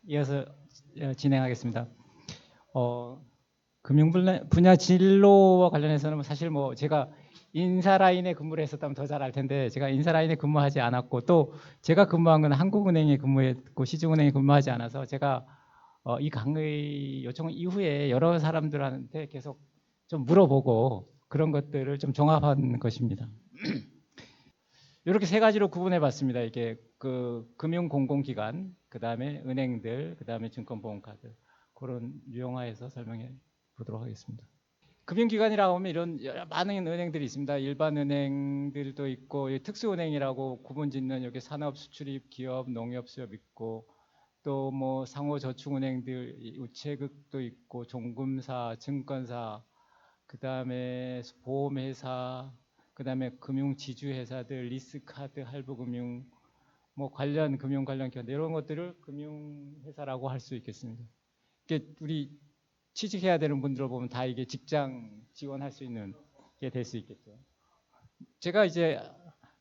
이어서 진행하겠습니다. 금융 분야 진로와 관련해서는 사실 뭐 제가 인사 라인에 근무를 했었다면 더 잘 알 텐데, 제가 인사 라인에 근무하지 않았고, 또 제가 근무한 건 한국은행에 근무했고 시중은행에 근무하지 않아서, 제가 이 강의 요청 이후에 여러 사람들한테 계속 좀 물어보고 그런 것들을 좀 종합한 것입니다. 이렇게 세 가지로 구분해 봤습니다. 이게 그 금융 공공기관, 그 다음에 은행들, 그 다음에 증권보험카드, 그런 유형화해서 설명해 보도록 하겠습니다. 금융기관이라고 하면 이런 여러 많은 은행들이 있습니다. 일반 은행들도 있고, 특수은행이라고 구분 짓는 여기 산업, 수출입, 기업, 농협, 수협 있고, 또 뭐 상호저축은행들, 우체국도 있고, 종금사, 증권사, 그 다음에 보험회사, 그 다음에 금융지주회사들, 리스카드, 할부금융, 뭐 관련 금융 관련 기관, 이런 것들을 금융회사라고 할 수 있겠습니다. 이게 우리 취직해야 되는 분들을 보면 다 이게 직장 지원할 수 있는 게 될 수 있겠죠. 제가 이제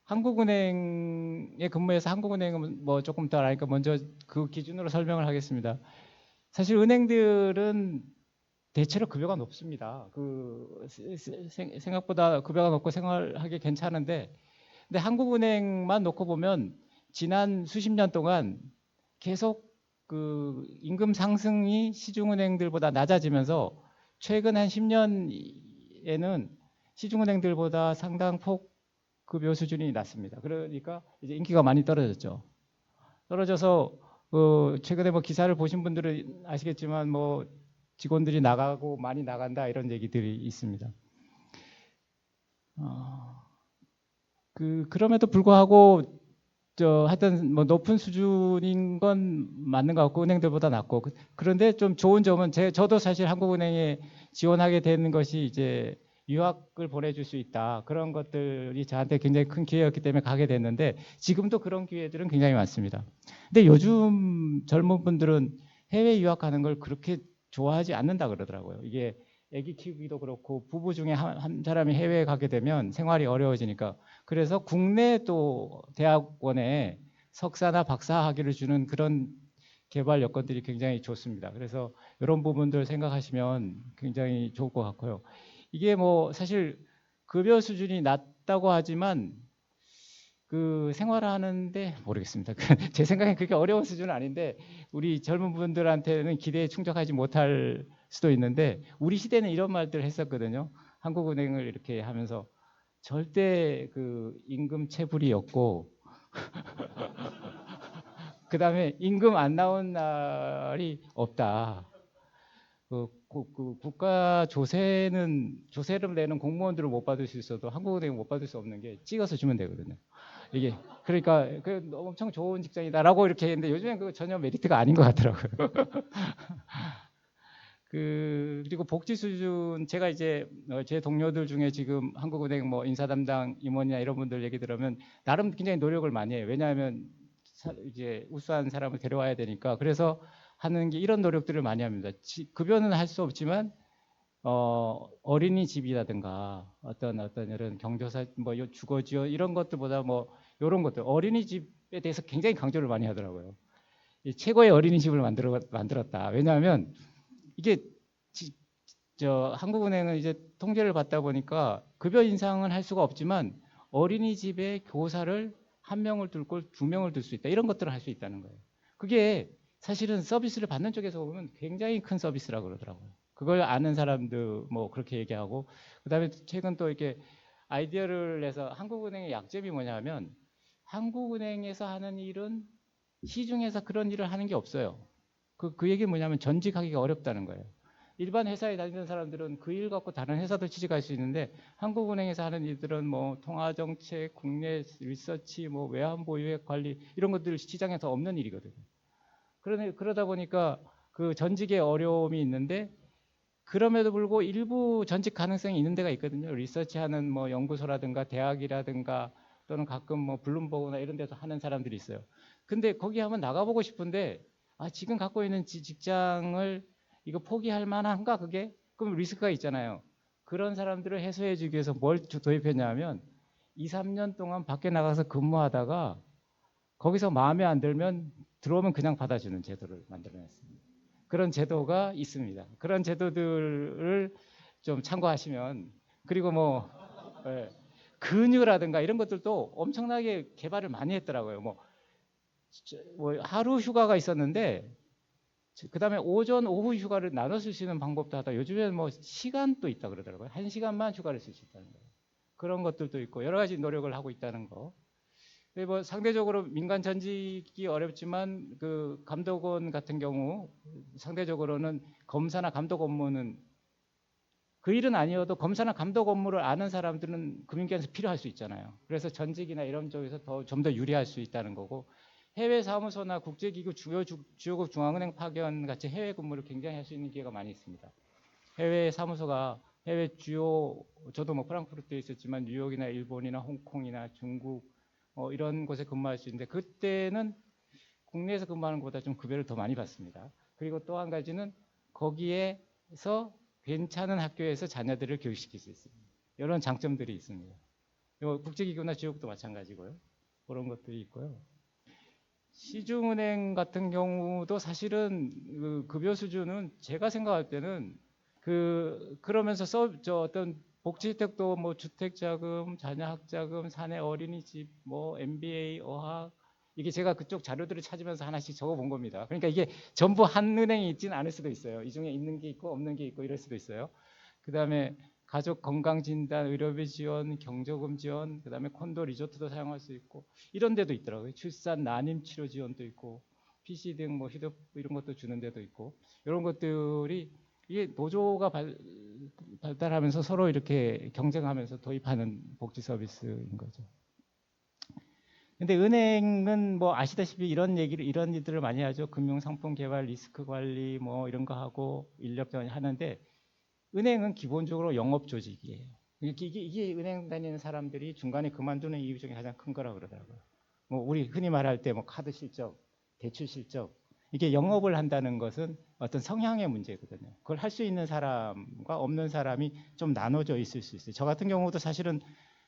한국은행에 근무해서 한국은행은 뭐 조금 더 알니까 먼저 그 기준으로 설명을 하겠습니다. 사실 은행들은 대체로 급여가 높습니다. 생각보다 급여가 높고 생활하기 괜찮은데, 근데 한국은행만 놓고 보면 지난 수십 년 동안 계속 그 임금 상승이 시중은행들보다 낮아지면서, 최근 한 10년에는 시중은행들보다 상당 폭 급여 수준이 낮습니다. 그러니까 이제 인기가 많이 떨어졌죠. 떨어져서 최근에 뭐 기사를 보신 분들은 아시겠지만, 뭐 직원들이 나가고 많이 나간다 이런 얘기들이 있습니다. 그럼에도 불구하고 하여튼 뭐 높은 수준인 건 맞는 것 같고, 은행들보다 낮고, 그런데 좀 좋은 점은, 저도 사실 한국은행에 지원하게 되는 것이 이제 유학을 보내줄 수 있다, 그런 것들이 저한테 굉장히 큰 기회였기 때문에 가게 됐는데, 지금도 그런 기회들은 굉장히 많습니다. 근데 요즘 젊은 분들은 해외 유학 가는 걸 그렇게 좋아하지 않는다 그러더라고요. 이게 아기 키우기도 그렇고, 부부 중에 한 사람이 해외에 가게 되면 생활이 어려워지니까. 그래서 국내 또 대학원에 석사나 박사 학위를 주는 그런 개발 여건들이 굉장히 좋습니다. 그래서 이런 부분들 생각하시면 굉장히 좋을 것 같고요. 이게 뭐 사실 급여 수준이 낮다고 하지만 그 생활하는데 모르겠습니다. 제 생각엔 그렇게 어려운 수준은 아닌데, 우리 젊은 분들한테는 기대에 충족하지 못할 수도 있는데, 우리 시대는 이런 말들을 했었거든요. 한국은행을 이렇게 하면서 절대 그 임금 체불이 없고, 그 다음에 임금 안 나온 날이 없다. 그 국가 조세를 내는 공무원들을 못 받을 수 있어도 한국은행 못 받을 수 없는 게 찍어서 주면 되거든요. 이게 그러니까 엄청 좋은 직장이다라고 이렇게 했는데, 요즘엔 그거 전혀 메리트가 아닌 것 같더라고요. 그리고 복지 수준, 제가 이제 제 동료들 중에 지금 한국은행 뭐 인사 담당 임원이나 이런 분들 얘기 들으면 나름 굉장히 노력을 많이 해요. 왜냐하면 이제 우수한 사람을 데려와야 되니까. 그래서 하는 게 이런 노력들을 많이 합니다. 급여는 할 수 없지만 어린이집이라든가 어떤 이런 경조사, 뭐 주거지원 이런 것들보다 뭐 이런 것들, 어린이집에 대해서 굉장히 강조를 많이 하더라고요. 최고의 어린이집을 만들었다. 왜냐하면 이게 한국은행은 이제 통계를 받다 보니까 급여 인상은 할 수가 없지만 어린이집에 교사를 한 명을 둘 걸 두 명을 둘 수 있다. 이런 것들을 할 수 있다는 거예요. 그게 사실은 서비스를 받는 쪽에서 보면 굉장히 큰 서비스라고 그러더라고요. 그걸 아는 사람도 뭐 그렇게 얘기하고, 그다음에 최근 또 이렇게 아이디어를 내서, 한국은행의 약점이 뭐냐면 한국은행에서 하는 일은 시중에서 그런 일을 하는 게 없어요. 그 얘기는 뭐냐면 전직하기가 어렵다는 거예요. 일반 회사에 다니는 사람들은 그 일 갖고 다른 회사도 취직할 수 있는데, 한국은행에서 하는 일들은 뭐 통화정책, 국내 리서치, 뭐 외환보유액 관리, 이런 것들 시장에서 없는 일이거든요. 그러다 보니까 그 전직의 어려움이 있는데, 그럼에도 불구하고 일부 전직 가능성이 있는 데가 있거든요. 리서치하는 뭐 연구소라든가 대학이라든가, 또는 가끔 뭐 블룸버그나 이런 데서 하는 사람들이 있어요. 근데 거기 한번 나가보고 싶은데, 지금 갖고 있는 직장을 이거 포기할 만한가 그게? 그럼 리스크가 있잖아요. 그런 사람들을 해소해 주기 위해서 뭘 도입했냐면, 2, 3년 동안 밖에 나가서 근무하다가 거기서 마음에 안 들면 들어오면 그냥 받아주는 제도를 만들어냈습니다. 그런 제도가 있습니다. 그런 제도들을 좀 참고하시면, 그리고 뭐 예, 근유라든가 이런 것들도 엄청나게 개발을 많이 했더라고요. 뭐 하루 휴가가 있었는데 그다음에 오전 오후 휴가를 나눠 쓸 수 있는 방법도 하다. 요즘에는 뭐 시간도 있다 그러더라고요. 1시간만 휴가를 쓸 수 있다는 거예요. 그런 것들도 있고 여러 가지 노력을 하고 있다는 거. 뭐 상대적으로 민간 전직이 어렵지만 그 감독원 같은 경우 상대적으로는 검사나 감독 업무는 그 일은 아니어도 검사나 감독 업무를 아는 사람들은 금융기관에서 필요할 수 있잖아요. 그래서 전직이나 이런 쪽에서 좀 더 유리할 수 있다는 거고, 해외 사무소나 국제기구 주요국 중앙은행 파견 같이 해외 근무를 굉장히 할 수 있는 기회가 많이 있습니다. 해외 사무소가 해외 주요, 저도 뭐 프랑크푸르트에 있었지만 뉴욕이나 일본이나 홍콩이나 중국 이런 곳에 근무할 수 있는데, 그때는 국내에서 근무하는 것보다 좀 급여를 더 많이 받습니다. 그리고 또 한 가지는 거기에서 괜찮은 학교에서 자녀들을 교육시킬 수 있습니다. 이런 장점들이 있습니다. 국제기구나 지역도 마찬가지고요. 그런 것들이 있고요. 시중은행 같은 경우도 사실은 그 급여 수준은 제가 생각할 때는 그러면서 어떤 복지 혜택도 뭐 주택자금, 자녀학자금, 사내 어린이집, 뭐 MBA, 어학, 이게 제가 그쪽 자료들을 찾으면서 하나씩 적어본 겁니다. 그러니까 이게 전부 한 은행에 있지는 않을 수도 있어요. 이 중에 있는 게 있고 없는 게 있고 이럴 수도 있어요. 그다음에 가족 건강 진단, 의료비 지원, 경조금 지원, 그다음에 콘도 리조트도 사용할 수 있고 이런 데도 있더라고요. 출산 난임 치료 지원도 있고 PC 등 뭐 휴대 이런 것도 주는 데도 있고, 이런 것들이 이게 노조가 발달하면서 서로 이렇게 경쟁하면서 도입하는 복지 서비스인 거죠. 근데 은행은 뭐 아시다시피 이런 일들을 많이 하죠. 금융 상품 개발, 리스크 관리 뭐 이런 거 하고 인력 전환 하는데, 은행은 기본적으로 영업 조직이에요. 이게 은행 다니는 사람들이 중간에 그만두는 이유 중에 가장 큰 거라고 그러더라고요. 뭐 우리 흔히 말할 때 뭐 카드 실적, 대출 실적, 이게 영업을 한다는 것은 어떤 성향의 문제거든요. 그걸 할 수 있는 사람과 없는 사람이 좀 나눠져 있을 수 있어요. 저 같은 경우도 사실은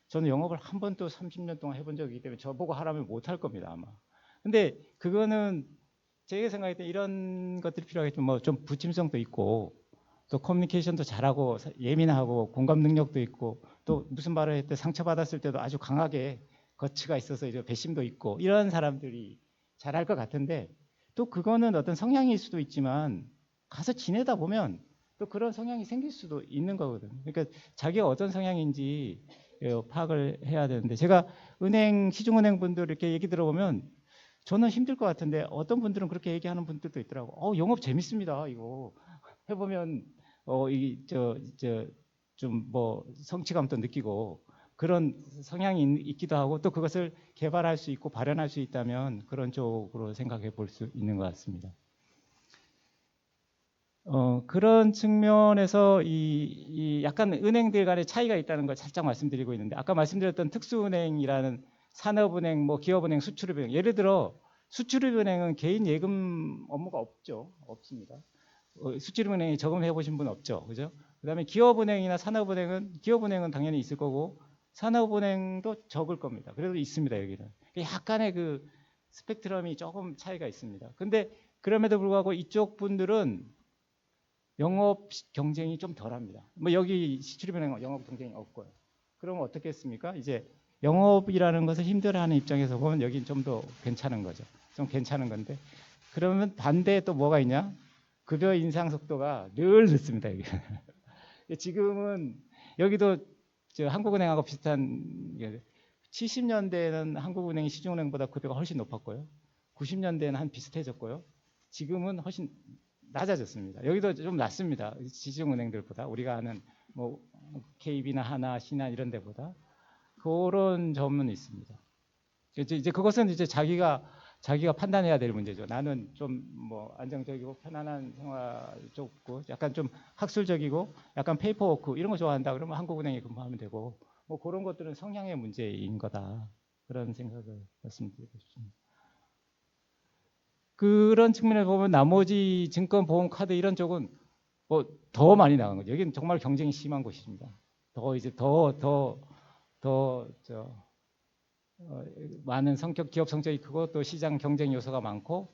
저는 영업을 한 번도 30년 동안 해본 적이기 때문에 저보고 하라면 못할 겁니다, 아마. 근데 그거는 제가 생각할 때 이런 것들이 필요하겠죠. 뭐 좀 부침성도 있고, 또 커뮤니케이션도 잘하고 예민하고 공감 능력도 있고, 또 무슨 말을 할 때 상처받았을 때도 아주 강하게 거치가 있어서 이제 배심도 있고, 이런 사람들이 잘할 것 같은데, 또 그거는 어떤 성향일 수도 있지만 가서 지내다 보면 또 그런 성향이 생길 수도 있는 거거든요. 그러니까 자기가 어떤 성향인지 파악을 해야 되는데, 제가 시중은행 분들 이렇게 얘기 들어보면 저는 힘들 것 같은데 어떤 분들은 그렇게 얘기하는 분들도 있더라고. 영업 재밌습니다. 이거 해보면 좀 뭐 성취감도 느끼고 그런 성향이 있기도 하고, 또 그것을 개발할 수 있고 발현할 수 있다면 그런 쪽으로 생각해 볼 수 있는 것 같습니다. 그런 측면에서 이 약간 은행들 간의 차이가 있다는 걸 살짝 말씀드리고 있는데, 아까 말씀드렸던 특수은행이라는 산업은행, 뭐 기업은행, 수출입은행, 예를 들어 수출입은행은 개인 예금 업무가 없습니다. 수출입은행에 저금해 보신 분 없죠, 그죠? 그다음에 기업은행이나 산업은행은 기업은행은 당연히 있을 거고 산업은행도 적을 겁니다. 그래도 있습니다, 여기는. 약간의 그 스펙트럼이 조금 차이가 있습니다. 근데 그럼에도 불구하고 이쪽 분들은 영업 경쟁이 좀 덜합니다. 뭐 여기 시출입은행은 영업 경쟁이 없고요. 그러면 어떻게 했습니까? 이제 영업이라는 것을 힘들어하는 입장에서 보면 여긴 좀 더 괜찮은 거죠. 좀 괜찮은 건데, 그러면 반대에 또 뭐가 있냐? 급여 인상 속도가 늘 늦습니다. 여기. 지금은 여기도 한국은행하고 비슷한, 70년대에는 한국은행이 시중은행보다 급여가 훨씬 높았고요. 90년대에는 한 비슷해졌고요. 지금은 훨씬 낮아졌습니다. 여기도 좀 낮습니다. 시중은행들보다, 우리가 아는 뭐 KB나 하나, 신한 이런 데보다. 그런 점은 있습니다. 이제 그것은 이제 자기가 판단해야 될 문제죠. 나는 좀 뭐 안정적이고 편안한 생활 좋고 약간 좀 학술적이고 약간 페이퍼워크 이런 거 좋아한다 그러면 한국은행에 근무하면 되고, 뭐 그런 것들은 성향의 문제인 거다, 그런 생각을 말씀드리고 싶습니다. 그런 측면에서 보면 나머지 증권, 보험, 카드 이런 쪽은 뭐 더 많이 나간 거죠. 여기는 정말 경쟁이 심한 곳입니다. 많은 기업 성격이 크고 또 시장 경쟁 요소가 많고,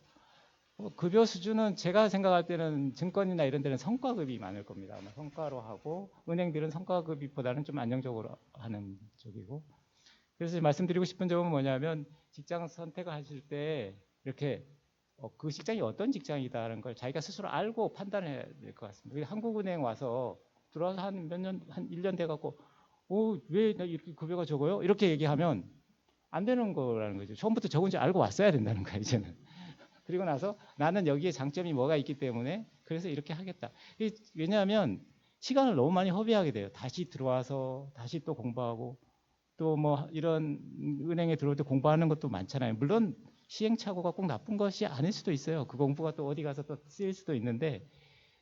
급여 수준은 제가 생각할 때는 증권이나 이런 데는 성과급이 많을 겁니다. 성과로 하고 은행들은 성과급보다는 좀 안정적으로 하는 쪽이고. 그래서 말씀드리고 싶은 점은 뭐냐면 직장 선택을 하실 때 이렇게 그 직장이 어떤 직장이다라는 걸 자기가 스스로 알고 판단해야 될 것 같습니다. 한국은행 와서 들어와서 한 몇 년, 한 1년 돼갖고 왜 나 이렇게 급여가 적어요? 이렇게 얘기하면 안 되는 거라는 거죠. 처음부터 적은지 알고 왔어야 된다는 거예요, 이제는. 그리고 나서 나는 여기에 장점이 뭐가 있기 때문에 그래서 이렇게 하겠다. 왜냐하면 시간을 너무 많이 허비하게 돼요. 다시 들어와서 다시 또 공부하고 또 뭐 이런 은행에 들어올 때 공부하는 것도 많잖아요. 물론 시행착오가 꼭 나쁜 것이 아닐 수도 있어요. 그 공부가 또 어디 가서 또 쓰일 수도 있는데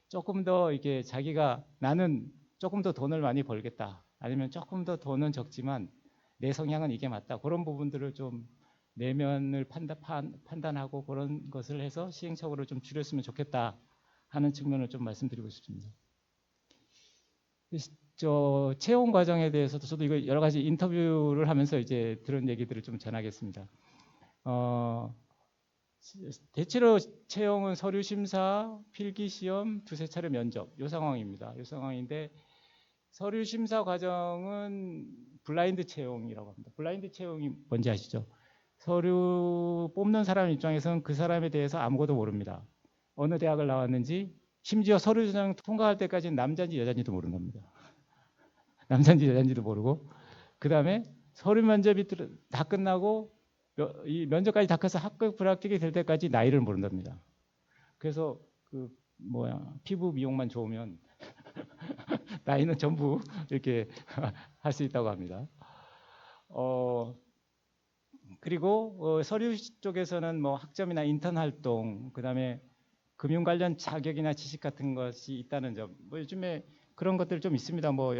조금 더 이게 자기가 나는 조금 더 돈을 많이 벌겠다. 아니면 조금 더 돈은 적지만 내 성향은 이게 맞다. 그런 부분들을 좀 내면을 판단하고 그런 것을 해서 시행착오를 좀 줄였으면 좋겠다 하는 측면을 좀 말씀드리고 싶습니다. 저 채용 과정에 대해서도 저도 이거 여러 가지 인터뷰를 하면서 이제 들은 얘기들을 좀 전하겠습니다. 대체로 채용은 서류 심사, 필기 시험, 두세 차례 면접 이 상황입니다. 이 상황인데 서류 심사 과정은 블라인드 채용이라고 합니다. 블라인드 채용이 뭔지 아시죠? 서류 뽑는 사람 입장에서는 그 사람에 대해서 아무것도 모릅니다. 어느 대학을 나왔는지 심지어 서류 전형 통과할 때까지는 남자인지 여자인지도 모른답니다. 남자인지 여자인지도 모르고 그 다음에 서류 면접이 다 끝나고 이 면접까지 다 커서 합격 불합격이 될 때까지 나이를 모른답니다. 그래서 그 피부 미용만 좋으면 나이는 전부 이렇게 할 수 있다고 합니다. 그리고 서류 쪽에서는 뭐 학점이나 인턴 활동, 그다음에 금융 관련 자격이나 지식 같은 것이 있다는 점. 뭐 요즘에 그런 것들 좀 있습니다. 뭐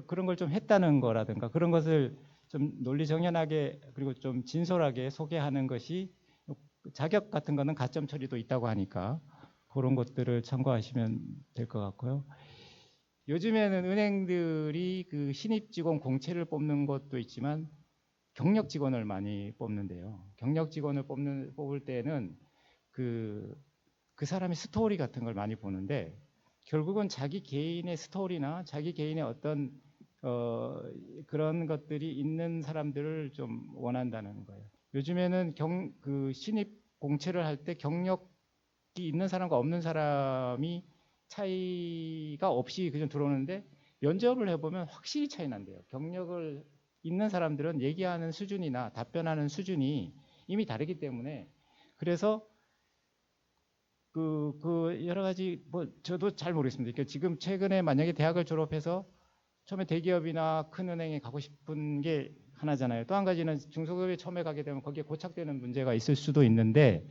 그런 걸 좀 했다는 거라든가 그런 것을 좀 논리정연하게 그리고 좀 진솔하게 소개하는 것이 자격 같은 거는 가점 처리도 있다고 하니까 그런 것들을 참고하시면 될 것 같고요. 요즘에는 은행들이 그 신입 직원 공채를 뽑는 것도 있지만 경력 직원을 많이 뽑는데요. 경력 직원을 뽑을 때는 그 사람의 스토리 같은 걸 많이 보는데 결국은 자기 개인의 스토리나 자기 개인의 어떤 그런 것들이 있는 사람들을 좀 원한다는 거예요. 요즘에는 그 신입 공채를 할 때 경력이 있는 사람과 없는 사람이 차이가 없이 그냥 들어오는데 면접을 해보면 확실히 차이 난대요. 경력을 있는 사람들은 얘기하는 수준이나 답변하는 수준이 이미 다르기 때문에 그래서 그 여러 가지 뭐 저도 잘 모르겠습니다. 그러니까 지금 최근에 만약에 대학을 졸업해서 처음에 대기업이나 큰 은행에 가고 싶은 게 하나잖아요. 또 한 가지는 중소기업에 처음에 가게 되면 거기에 고착되는 문제가 있을 수도 있는데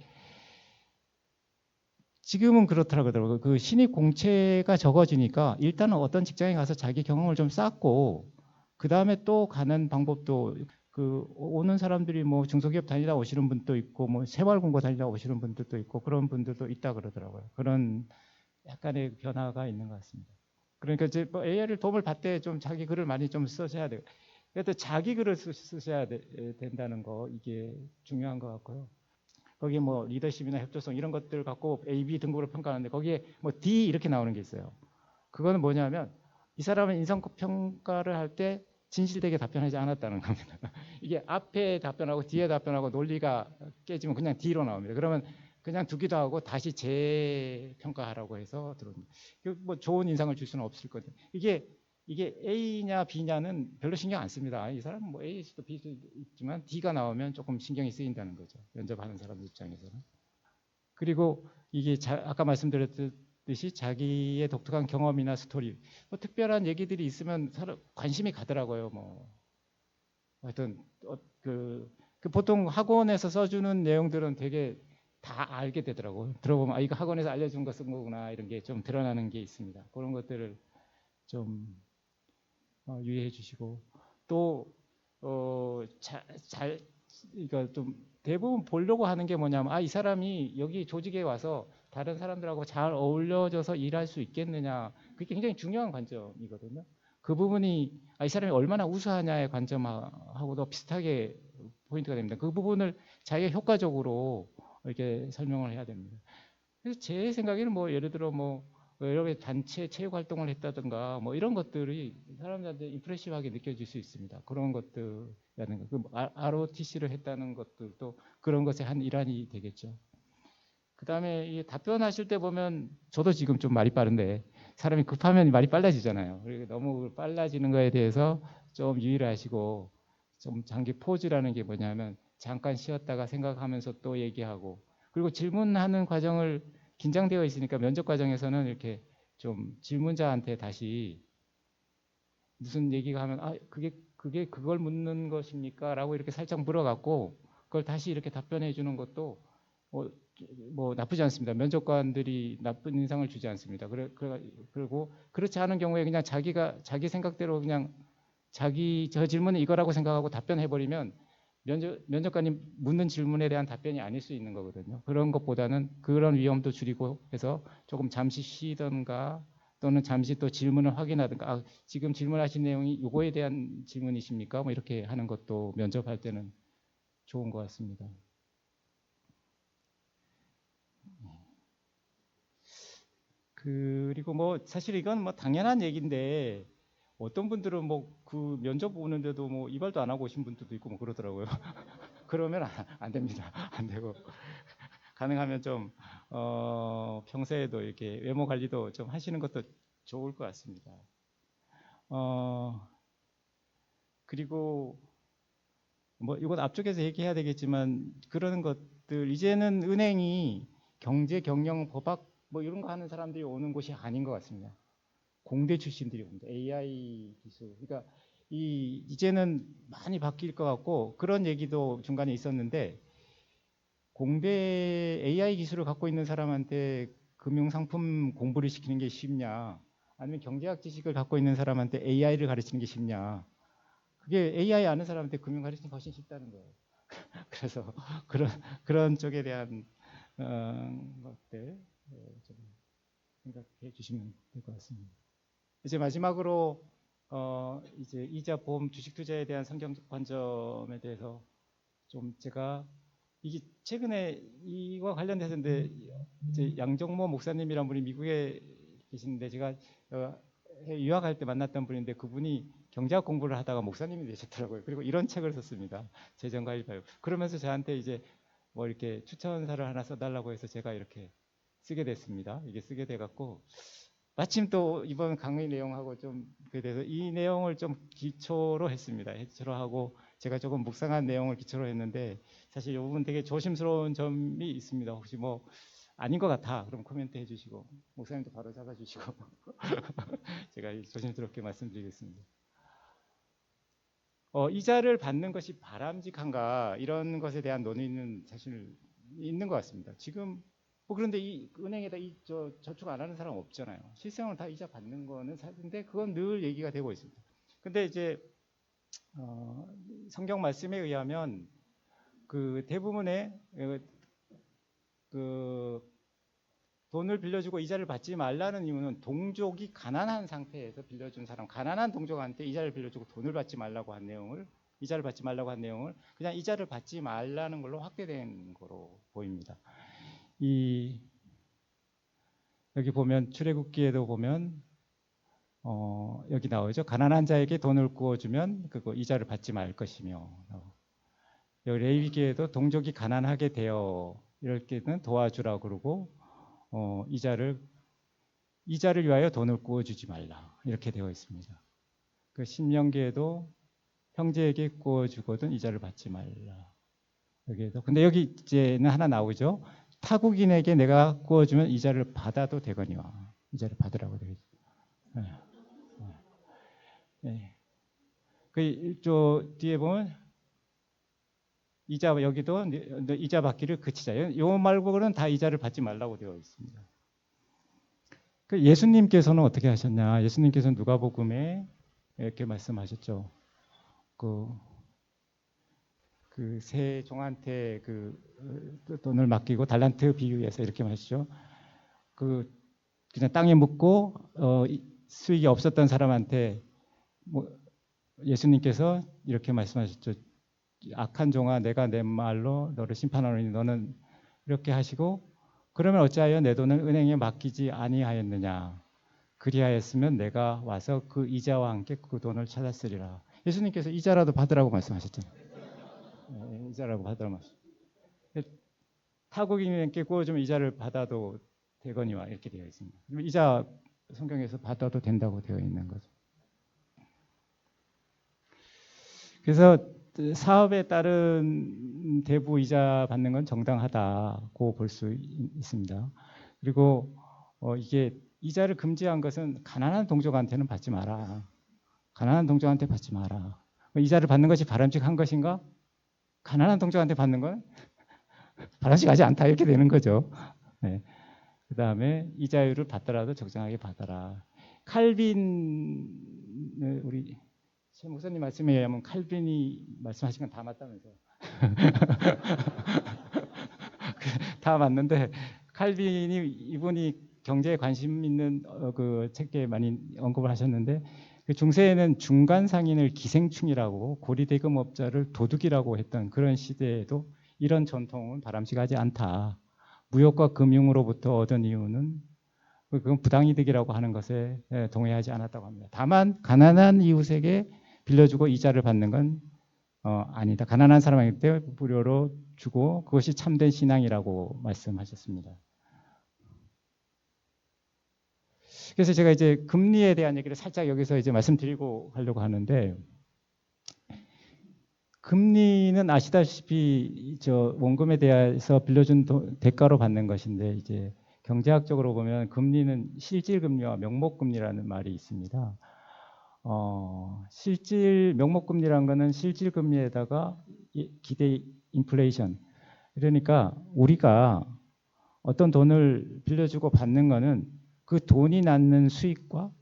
지금은 그렇더라고요. 그 신입 공채가 적어지니까 일단은 어떤 직장에 가서 자기 경험을 좀 쌓고 그 다음에 또 가는 방법도 그 오는 사람들이 뭐 중소기업 다니다 오시는 분도 있고 뭐 새마을공고 다니다 오시는 분들도 있고 그런 분들도 있다 그러더라고요. 그런 약간의 변화가 있는 것 같습니다. 그러니까 이제 뭐 AI를 도움을 받되 좀 자기 글을 많이 좀 쓰셔야 돼요. 그래도 자기 글을 쓰셔야 된다는 거 이게 중요한 것 같고요. 거기에 뭐 리더십이나 협조성 이런 것들 갖고 A, B 등급으로 평가하는데 거기에 뭐 D 이렇게 나오는 게 있어요. 그거는 뭐냐면 이 사람은 인성평가를 할 때 진실되게 답변하지 않았다는 겁니다. 이게 앞에 답변하고 뒤에 답변하고 논리가 깨지면 그냥 D로 나옵니다. 그러면 그냥 두기도 하고 다시 재평가하라고 해서 들어옵니다. 뭐 좋은 인상을 줄 수는 없을 거죠. 이게 A냐 B냐는 별로 신경 안 씁니다. 이 사람은 뭐 A일 수도 B일 수도 있지만 D가 나오면 조금 신경이 쓰인다는 거죠. 면접하는 사람 입장에서는. 그리고 이게 아까 말씀드렸듯이 자기의 독특한 경험이나 스토리, 뭐 특별한 얘기들이 있으면 서로 관심이 가더라고요. 뭐 하여튼 그 보통 학원에서 써주는 내용들은 되게 다 알게 되더라고요. 들어보면 이거 학원에서 알려준 거 쓴 거구나 이런 게 좀 드러나는 게 있습니다. 그런 것들을 좀 유의해 주시고 또 그러니까 좀 대부분 보려고 하는 게 뭐냐면 이 사람이 여기 조직에 와서 다른 사람들하고 잘 어울려져서 일할 수 있겠느냐 그게 굉장히 중요한 관점이거든요. 그 부분이 이 사람이 얼마나 우수하냐의 관점하고도 비슷하게 포인트가 됩니다. 그 부분을 자기가 효과적으로 이렇게 설명을 해야 됩니다. 그래서 제 생각에는 뭐 예를 들어 뭐 여러 개 단체 체육 활동을 했다든가 뭐 이런 것들이 사람들한테 임프레시브하게 느껴질 수 있습니다. 그런 것들이라는 거, 그 ROTC를 했다는 것들도 그런 것의 한 일환이 되겠죠. 그다음에 이 답변하실 때 보면 저도 지금 좀 말이 빠른데 사람이 급하면 말이 빨라지잖아요. 그리고 너무 빨라지는 거에 대해서 좀 유의를 하시고 좀 장기 포즈라는 게 뭐냐면 잠깐 쉬었다가 생각하면서 또 얘기하고 그리고 질문하는 과정을 긴장되어 있으니까 면접 과정에서는 이렇게 좀 질문자한테 다시 무슨 얘기가 하면 그게 그걸 묻는 것입니까? 라고 이렇게 살짝 물어갖고 그걸 다시 이렇게 답변해 주는 것도 뭐, 뭐 나쁘지 않습니다. 면접관들이 나쁜 인상을 주지 않습니다. 그리고 그렇지 않은 경우에 그냥 자기 생각대로 그냥 자기 저 질문은 이거라고 생각하고 답변해 버리면 면접관이 묻는 질문에 대한 답변이 아닐 수 있는 거거든요. 그런 것보다는 그런 위험도 줄이고 해서 조금 잠시 쉬던가 또는 잠시 또 질문을 확인하든가 지금 질문하신 내용이 이거에 대한 질문이십니까? 뭐 이렇게 하는 것도 면접할 때는 좋은 것 같습니다. 그리고 뭐 사실 이건 뭐 당연한 얘기인데 어떤 분들은 뭐 그 면접 오는데도 뭐 이발도 안 하고 오신 분들도 있고 뭐 그러더라고요. 그러면 안 됩니다. 안 되고 가능하면 좀 평소에도 이렇게 외모 관리도 좀 하시는 것도 좋을 것 같습니다. 어, 그리고 뭐 이건 앞쪽에서 얘기해야 되겠지만 그런 것들 이제는 은행이 경제 경영 법학 뭐 이런 거 하는 사람들이 오는 곳이 아닌 것 같습니다. 공대 출신들이 옵니다. AI 기술. 그러니까 이제는 많이 바뀔 것 같고 그런 얘기도 중간에 있었는데 공대 AI 기술을 갖고 있는 사람한테 금융 상품 공부를 시키는 게 쉽냐? 아니면 경제학 지식을 갖고 있는 사람한테 AI를 가르치는 게 쉽냐? 그게 AI 아는 사람한테 금융 가르치는 게 훨씬 쉽다는 거예요. 그래서 그런 쪽에 대한 것들 좀 생각해 주시면 될 것 같습니다. 이제 마지막으로 이제 이자 보험 주식 투자에 대한 성경적 관점에 대해서 좀 제가 이게 최근에 이와 관련돼서인데 이제 양정모 목사님이란 분이 미국에 계시는데 제가 유학할 때 만났던 분인데 그분이 경제학 공부를 하다가 목사님이 되셨더라고요. 그리고 이런 책을 썼습니다. 재정과일 발표. 그러면서 저한테 이제 뭐 이렇게 추천사를 하나 써달라고 해서 제가 이렇게 쓰게 됐습니다. 이게 쓰게 돼갖고 마침 또 이번 강의 내용하고 좀 그에 대해서 이 내용을 좀 기초로 했습니다. 기초로 하고 제가 조금 묵상한 내용을 기초로 했는데 사실 이 부분 되게 조심스러운 점이 있습니다. 혹시 뭐 아닌 것 같아 그럼 코멘트 해주시고 목사님도 바로 잡아주시고 제가 조심스럽게 말씀드리겠습니다. 이자를 받는 것이 바람직한가 이런 것에 대한 논의는 사실 있는 것 같습니다. 지금 뭐 그런데 이 은행에다 저축 안 하는 사람 없잖아요. 실생활 다 이자 받는 거는 사실인데 그건 늘 얘기가 되고 있습니다. 근데 이제 성경 말씀에 의하면 그 대부분의 그 돈을 빌려주고 이자를 받지 말라는 이유는 동족이 가난한 상태에서 빌려준 사람, 가난한 동족한테 이자를 빌려주고 돈을 받지 말라고 한 내용을 이자를 받지 말라고 한 내용을 그냥 이자를 받지 말라는 걸로 확대된 거로 보입니다. 여기 보면 출애굽기에도 보면 여기 나오죠. 가난한 자에게 돈을 구워주면 그거 이자를 받지 말 것이며 여기 레위기에도 동족이 가난하게 되어 이럴 때는 도와주라 그러고 이자를 위하여 돈을 구워주지 말라 이렇게 되어 있습니다. 그 신명기에도 형제에게 구워주거든 이자를 받지 말라. 여기에도 근데 여기 이제는 하나 나오죠. 타국인에게 내가 구워주면 이자를 받아도 되거니와 이자를 받으라고 되어 있죠. 네. 네. 그 뒤에 보면 이자 여기도 이자 받기를 그치자. 요 말고는 다 이자를 받지 말라고 되어 있습니다. 그 예수님께서는 어떻게 하셨냐? 예수님께서는 누가복음에 이렇게 말씀하셨죠. 그 세 종한테 돈을 맡기고 달란트 비유해서 이렇게 말하시죠. 그냥 땅에 묻고 수익이 없었던 사람한테 뭐 예수님께서 이렇게 말씀하셨죠. 악한 종아 내가 내 말로 너를 심판하노니 너는 이렇게 하시고 그러면 어찌하여 내 돈을 은행에 맡기지 아니하였느냐. 그리하였으면 내가 와서 그 이자와 함께 그 돈을 찾았으리라. 예수님께서 이자라도 받으라고 말씀하셨잖아요. 이자라고 받으라고 말씀. 타국인에게 구워주면 이자를 받아도 되거니와 이렇게 되어 있습니다. 이자 성경에서 받아도 된다고 되어 있는 거죠. 그래서 사업에 따른 대부 이자 받는 건 정당하다고 볼 수 있습니다. 그리고 이게 이자를 금지한 것은 가난한 동족한테는 받지 마라. 가난한 동족한테 받지 마라. 이자를 받는 것이 바람직한 것인가? 가난한 동족한테 받는 건 바람직하지 않다 이렇게 되는 거죠. 네. 그 다음에 이자율을 받더라도 적정하게 받아라. 칼빈 우리 최 목사님 말씀에 의하면 칼빈이 말씀하신 건 다 맞다면서요. 다 맞는데 칼빈이 이분이 경제에 관심 있는 그 책에 많이 언급을 하셨는데 그 중세에는 중간 상인을 기생충이라고 고리대금업자를 도둑이라고 했던 그런 시대에도 이런 전통은 바람직하지 않다. 무역과 금융으로부터 얻은 이유는 그건 부당이득이라고 하는 것에 동의하지 않았다고 합니다. 다만 가난한 이웃에게 빌려주고 이자를 받는 건 아니다. 가난한 사람에게 무료로 주고 그것이 참된 신앙이라고 말씀하셨습니다. 그래서 제가 이제 금리에 대한 얘기를 살짝 여기서 이제 말씀드리고 하려고 하는데 금리는 아시다시피 저 원금에 대해서 빌려준 대가로 받는 것인데 이제 경제학적으로 보면 금리는 실질금리와 명목금리라는 말이 있습니다. 명목금리라는 거는 실질금리에다가 기대 인플레이션. 그러니까 우리가 어떤 돈을 빌려주고 받는 거는 그 돈이 낳는 수익과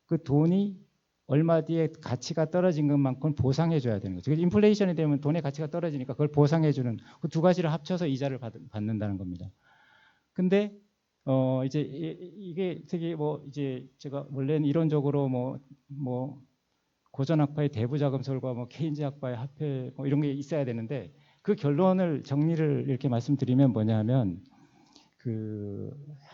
그 돈이 얼마 뒤에 가치가 떨어진 것만큼 보상해 줘야 되는 거죠. 인플레이션이 되면 돈의 가치가 떨어지니까 그걸 보상해 주는 그 두 가지를 합쳐서 이자를 받는다는 겁니다. 근데 이제 이게 되게 뭐 이제 제가 원래는 이론적으로 뭐 고전학파의 대부자금설과 뭐 케인즈 학파의 합해 뭐 이런 게 있어야 되는데 그 결론을 정리를 이렇게 말씀드리면 뭐냐면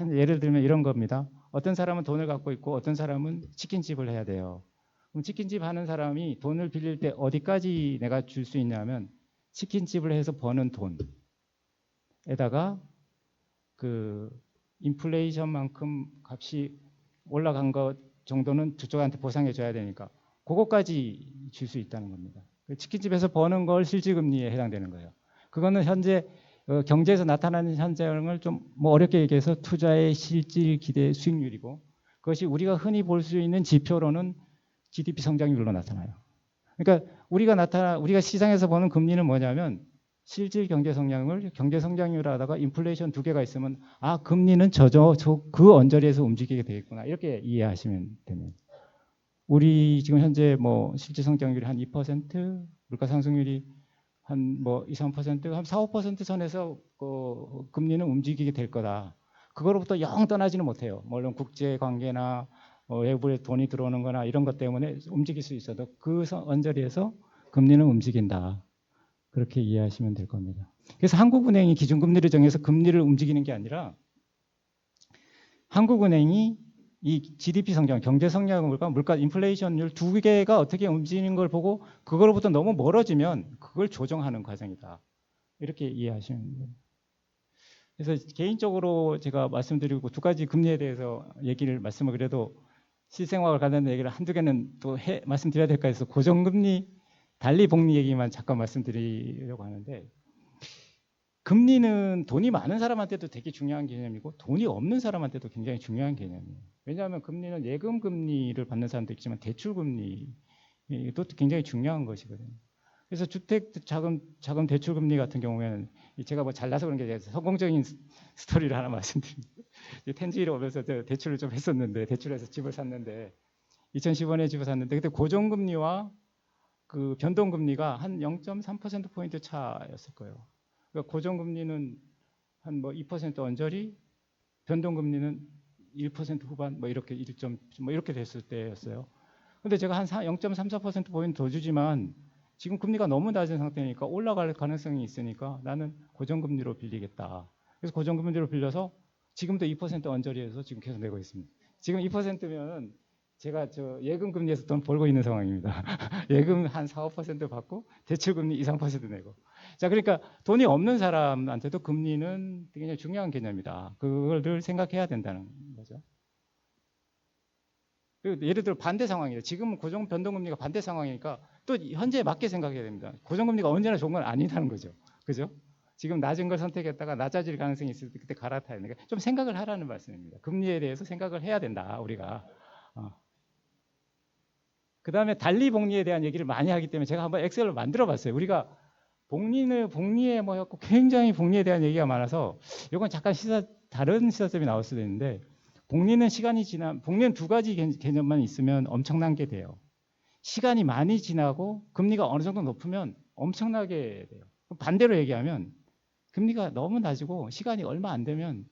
예를 들면 이런 겁니다. 어떤 사람은 돈을 갖고 있고 어떤 사람은 치킨집을 해야 돼요. 그럼 치킨집 하는 사람이 돈을 빌릴 때 어디까지 내가 줄 수 있냐면 치킨집을 해서 버는 돈에다가 그 인플레이션만큼 값이 올라간 것 정도는 저쪽한테 보상해 줘야 되니까 그거까지 줄 수 있다는 겁니다. 치킨집에서 버는 걸 실질금리에 해당되는 거예요. 그거는 현재 경제에서 나타나는 현상을 좀 뭐 어렵게 얘기해서 투자의 실질 기대 수익률이고 그것이 우리가 흔히 볼 수 있는 지표로는 GDP 성장률로 나타나요. 그러니까 우리가 시장에서 보는 금리는 뭐냐면 실질 경제 성장을 경제 성장률 하다가 인플레이션 두 개가 있으면 금리는 그 언저리에서 움직이게 되겠구나 이렇게 이해하시면 됩니다. 우리 지금 현재 뭐 실질 성장률이 한 2%, 물가 상승률이 한 뭐 2, 3%, 한 4, 5% 선에서 금리는 움직이게 될 거다. 그거로부터 영 떠나지는 못해요. 물론 국제 관계나 외부에 돈이 들어오는 거나 이런 것 때문에 움직일 수 있어도 그 언저리에서 금리는 움직인다. 그렇게 이해하시면 될 겁니다. 그래서 한국은행이 기준금리를 정해서 금리를 움직이는 게 아니라 한국은행이 이 GDP 성장, 경제 성장률과 물가 인플레이션율 두 개가 어떻게 움직이는 걸 보고 그거로부터 너무 멀어지면 그걸 조정하는 과정이다. 이렇게 이해하시면 됩니다. 그래서 개인적으로 제가 말씀드리고 두 가지 금리에 대해서 말씀을 그래도 실생활과 관련된 얘기를 한두 개는 또 말씀드려야 될까 해서 고정금리, 달리복리 얘기만 잠깐 말씀드리려고 하는데 금리는 돈이 많은 사람한테도 되게 중요한 개념이고 돈이 없는 사람한테도 굉장히 중요한 개념이에요. 왜냐하면 금리는 예금 금리를 받는 사람도 있지만 대출 금리도 굉장히 중요한 것이거든요. 그래서 주택 자금 대출 금리 같은 경우에는 제가 뭐 잘나서 그런 게 아니라 성공적인 스토리를 하나 말씀드립니다. 텐지로 오면서 대출을 좀 했었는데 대출해서 집을 샀는데 2015년에 집을 샀는데 그때 고정금리와 그 변동금리가 한 0.3%포인트 차였을 거예요. 그러니까 고정금리는 한 뭐 2% 언저리, 변동금리는 1% 후반 뭐 이렇게 1점 뭐 이렇게 됐을 때였어요. 근데 제가 한 0.34% 포인트 더 주지만 지금 금리가 너무 낮은 상태니까 올라갈 가능성이 있으니까 나는 고정금리로 빌리겠다. 그래서 고정금리로 빌려서 지금도 2% 언저리에서 지금 계속 내고 있습니다. 지금 2%면 제가 저 예금 금리에서 돈 벌고 있는 상황입니다. 예금 한 4, 5% 받고 대출 금리 2, 3% 내고. 자, 그러니까 돈이 없는 사람한테도 금리는 굉장히 중요한 개념이다. 그걸 늘 생각해야 된다는 거죠. 그리고 예를 들어 반대 상황이에요. 지금은 고정 변동금리가 반대 상황이니까 또 현재에 맞게 생각해야 됩니다. 고정금리가 언제나 좋은 건 아니다는 거죠. 그죠? 지금 낮은 걸 선택했다가 낮아질 가능성이 있을 때 그때 갈아타야 되니까 좀 생각을 하라는 말씀입니다. 금리에 대해서 생각을 해야 된다, 우리가. 그 다음에 달리 복리에 대한 얘기를 많이 하기 때문에 제가 한번 엑셀로 만들어 봤어요. 우리가 복리에 뭐 해갖고 굉장히 복리에 대한 얘기가 많아서 이건 잠깐 다른 시사점이 나올 수도 있는데 복리는 복리는 두 가지 개념만 있으면 엄청난 게 돼요. 시간이 많이 지나고 금리가 어느 정도 높으면 엄청나게 돼요. 반대로 얘기하면 금리가 너무 낮고 시간이 얼마 안 되면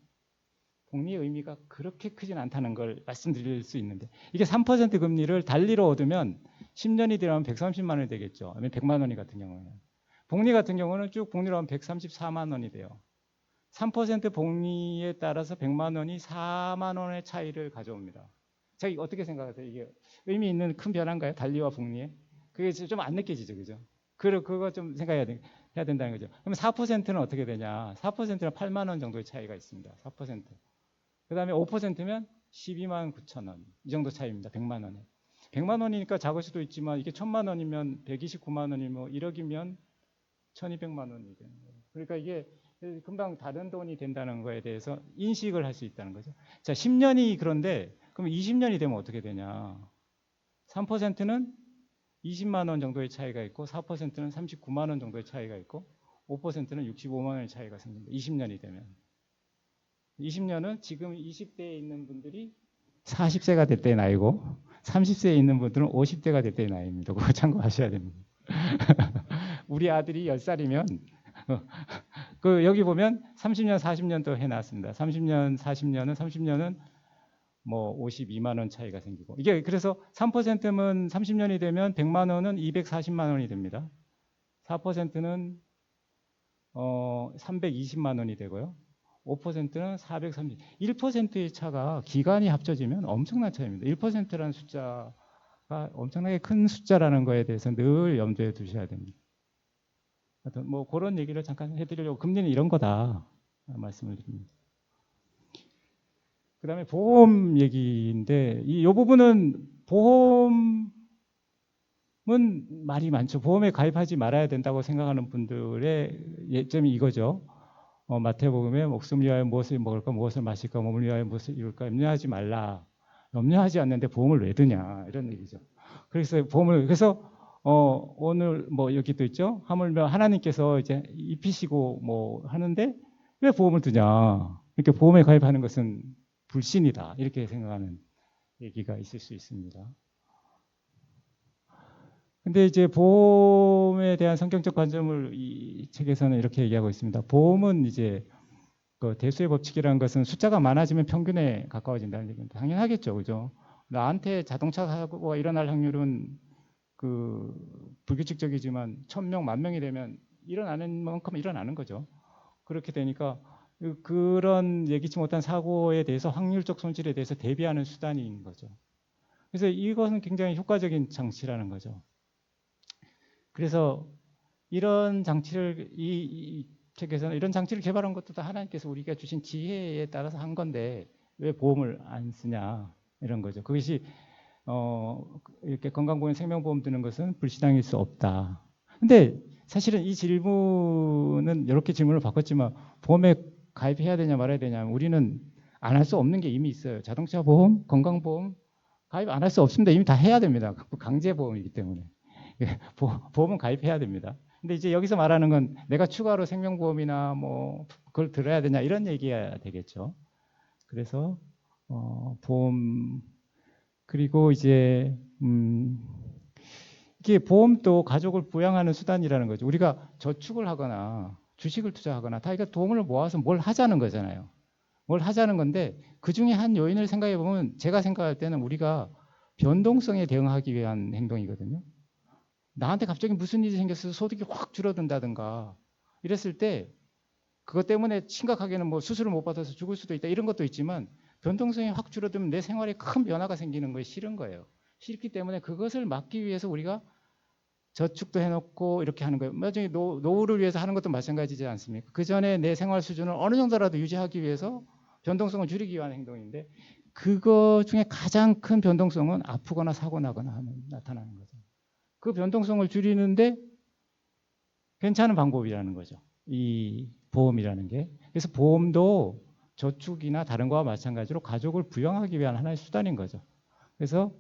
복리의 의미가 그렇게 크진 않다는 걸 말씀드릴 수 있는데 이게 3% 금리를 달리로 얻으면 10년이 되면 130만 원이 되겠죠. 아니면 100만 원이 같은 경우는. 복리 같은 경우는 쭉 복리로 하면 134만 원이 돼요. 3% 복리에 따라서 100만 원이 4만 원의 차이를 가져옵니다. 자, 어떻게 생각하세요? 이게 의미 있는 큰 변화인가요? 달리와 복리에? 그게 좀 안 느껴지죠, 그죠? 그거 좀 생각해야 된다는 거죠. 그럼 4%는 어떻게 되냐? 4%는 8만 원 정도의 차이가 있습니다. 4%. 그 다음에 5%면 12만 9천 원. 이 정도 차이입니다. 100만 원에. 100만 원이니까 작을 수도 있지만 이게 1000만 원이면 129만 원이면 뭐 1억이면 1200만 원이 되는 거예요. 그러니까 이게 금방 다른 돈이 된다는 거에 대해서 인식을 할 수 있다는 거죠. 자, 10년이 그런데 그럼 20년이 되면 어떻게 되냐? 3%는 20만 원 정도의 차이가 있고 4%는 39만 원 정도의 차이가 있고 5%는 65만 원의 차이가 생깁니다. 20년이 되면. 20년은 지금 20대에 있는 분들이 40세가 될 때의 나이고 30세에 있는 분들은 50대가 될 때의 나이입니다. 그거 참고하셔야 됩니다. 우리 아들이 10살이면 그 여기 보면 30년, 40년도 해놨습니다. 30년은 뭐 52만 원 차이가 생기고 이게 그래서 3%면 30년이 되면 100만 원은 240만 원이 됩니다. 4%는 320만 원이 되고요. 5%는 430. 1%의 차가 기간이 합쳐지면 엄청난 차이입니다. 1%라는 숫자가 엄청나게 큰 숫자라는 거에 대해서 늘 염두에 두셔야 됩니다. 하여튼 뭐 그런 얘기를 잠깐 해드리려고 금리는 이런 거다 말씀을 드립니다. 그 다음에 보험 얘기인데 이 부분은 보험은 말이 많죠. 보험에 가입하지 말아야 된다고 생각하는 분들의 예점이 이거죠. 마태복음에 목숨을 위하여 무엇을 먹을까 무엇을 마실까 몸을 위하여 무엇을 이룰까 염려하지 말라. 염려하지 않는데 보험을 왜 드냐 이런 얘기죠. 그래서 오늘 뭐 여기도 있죠. 하물며 하나님께서 이제 입히시고 뭐 하는데 왜 보험을 드냐. 이렇게 보험에 가입하는 것은 불신이다. 이렇게 생각하는 얘기가 있을 수 있습니다. 근데 이제 보험에 대한 성경적 관점을 이 책에서는 이렇게 얘기하고 있습니다. 보험은 이제 그 대수의 법칙이라는 것은 숫자가 많아지면 평균에 가까워진다는 얘기입니다. 당연하겠죠, 그죠? 나한테 자동차 사고가 일어날 확률은 그 불규칙적이지만 1000명, 10,000명이 되면 일어나는 만큼 일어나는 거죠. 그렇게 되니까 그런 예기치 못한 사고에 대해서 확률적 손실에 대해서 대비하는 수단인 거죠. 그래서 이것은 굉장히 효과적인 장치라는 거죠. 그래서 이런 장치를 이 책에서는 이런 장치를 개발한 것도 다 하나님께서 우리가 주신 지혜에 따라서 한 건데 왜 보험을 안 쓰냐 이런 거죠. 그것이 이렇게 건강보험, 생명보험 드는 것은 불신앙일 수 없다. 근데 사실은 이 질문은 이렇게 질문을 바꿨지만 보험에 가입해야 되냐 말아야 되냐 우리는 안 할 수 없는 게 이미 있어요. 자동차 보험, 건강보험 가입 안 할 수 없습니다. 이미 다 해야 됩니다. 강제보험이기 때문에. 보험은 가입해야 됩니다. 근데 이제 여기서 말하는 건 내가 추가로 생명보험이나 뭐 그걸 들어야 되냐 이런 얘기가 되겠죠. 그래서 보험 그리고 이제 이게 보험도 가족을 부양하는 수단이라는 거죠. 우리가 저축을 하거나 주식을 투자하거나 다 이거 돈을 모아서 뭘 하자는 거잖아요. 뭘 하자는 건데 그 중에 한 요인을 생각해 보면 제가 생각할 때는 우리가 변동성에 대응하기 위한 행동이거든요. 나한테 갑자기 무슨 일이 생겼어서 소득이 확 줄어든다든가 이랬을 때 그것 때문에 심각하게는 뭐 수술을 못 받아서 죽을 수도 있다 이런 것도 있지만 변동성이 확 줄어들면 내 생활에 큰 변화가 생기는 거에 싫은 거예요. 싫기 때문에 그것을 막기 위해서 우리가 저축도 해놓고 이렇게 하는 거예요. 나중에 노후를 위해서 하는 것도 마찬가지지 않습니까? 그 전에 내 생활 수준을 어느 정도라도 유지하기 위해서 변동성을 줄이기 위한 행동인데 그거 중에 가장 큰 변동성은 아프거나 사고 나거나 하면 나타나는 거죠. 그 변동성을 줄이는데 괜찮은 방법이라는 거죠. 이 보험이라는 게. 그래서 보험도 저축이나 다른 거와 마찬가지로 가족을 부양하기 위한 하나의 수단인 거죠. 그래서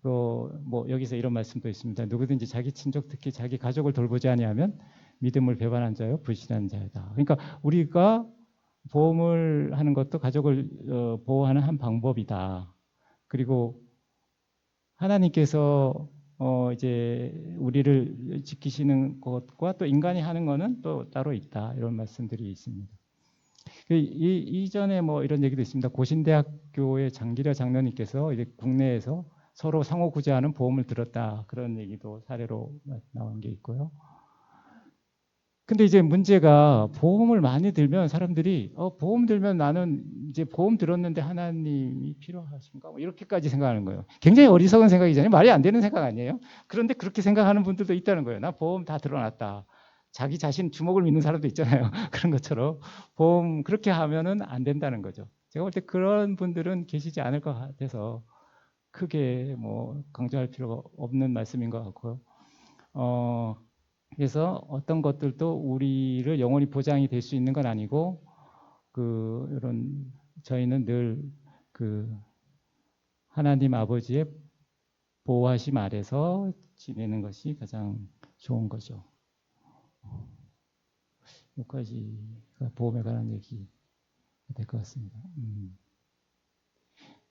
뭐 여기서 이런 말씀도 있습니다. 누구든지 자기 친족 특히 자기 가족을 돌보지 아니하면 믿음을 배반한 자요 불신한 자이다. 그러니까 우리가 보험을 하는 것도 가족을 보호하는 한 방법이다. 그리고 하나님께서 이제 우리를 지키시는 것과 또 인간이 하는 거는 또 따로 있다. 이런 말씀들이 있습니다. 이전에 뭐 이런 얘기도 있습니다. 고신대학교의 장기려 장로님께서 이제 국내에서 서로 상호 구제하는 보험을 들었다. 그런 얘기도 사례로 나온 게 있고요. 근데 이제 문제가 보험을 많이 들면 사람들이 보험 들면 나는 이제 보험 들었는데 하나님이 필요하신가? 뭐 이렇게까지 생각하는 거예요. 굉장히 어리석은 생각이잖아요. 말이 안 되는 생각 아니에요? 그런데 그렇게 생각하는 분들도 있다는 거예요. 나 보험 다 들어놨다. 자기 자신 주먹을 믿는 사람도 있잖아요. 그런 것처럼 보험 그렇게 하면은 안 된다는 거죠. 제가 볼 때 그런 분들은 계시지 않을 것 같아서 크게 뭐 강조할 필요가 없는 말씀인 것 같고요. 그래서 어떤 것들도 우리를 영원히 보장이 될 수 있는 건 아니고 이런 저희는 늘 하나님 아버지의 보호하심 아래서 지내는 것이 가장 좋은 거죠. 여기까지가 보험에 관한 얘기 될 것 같습니다.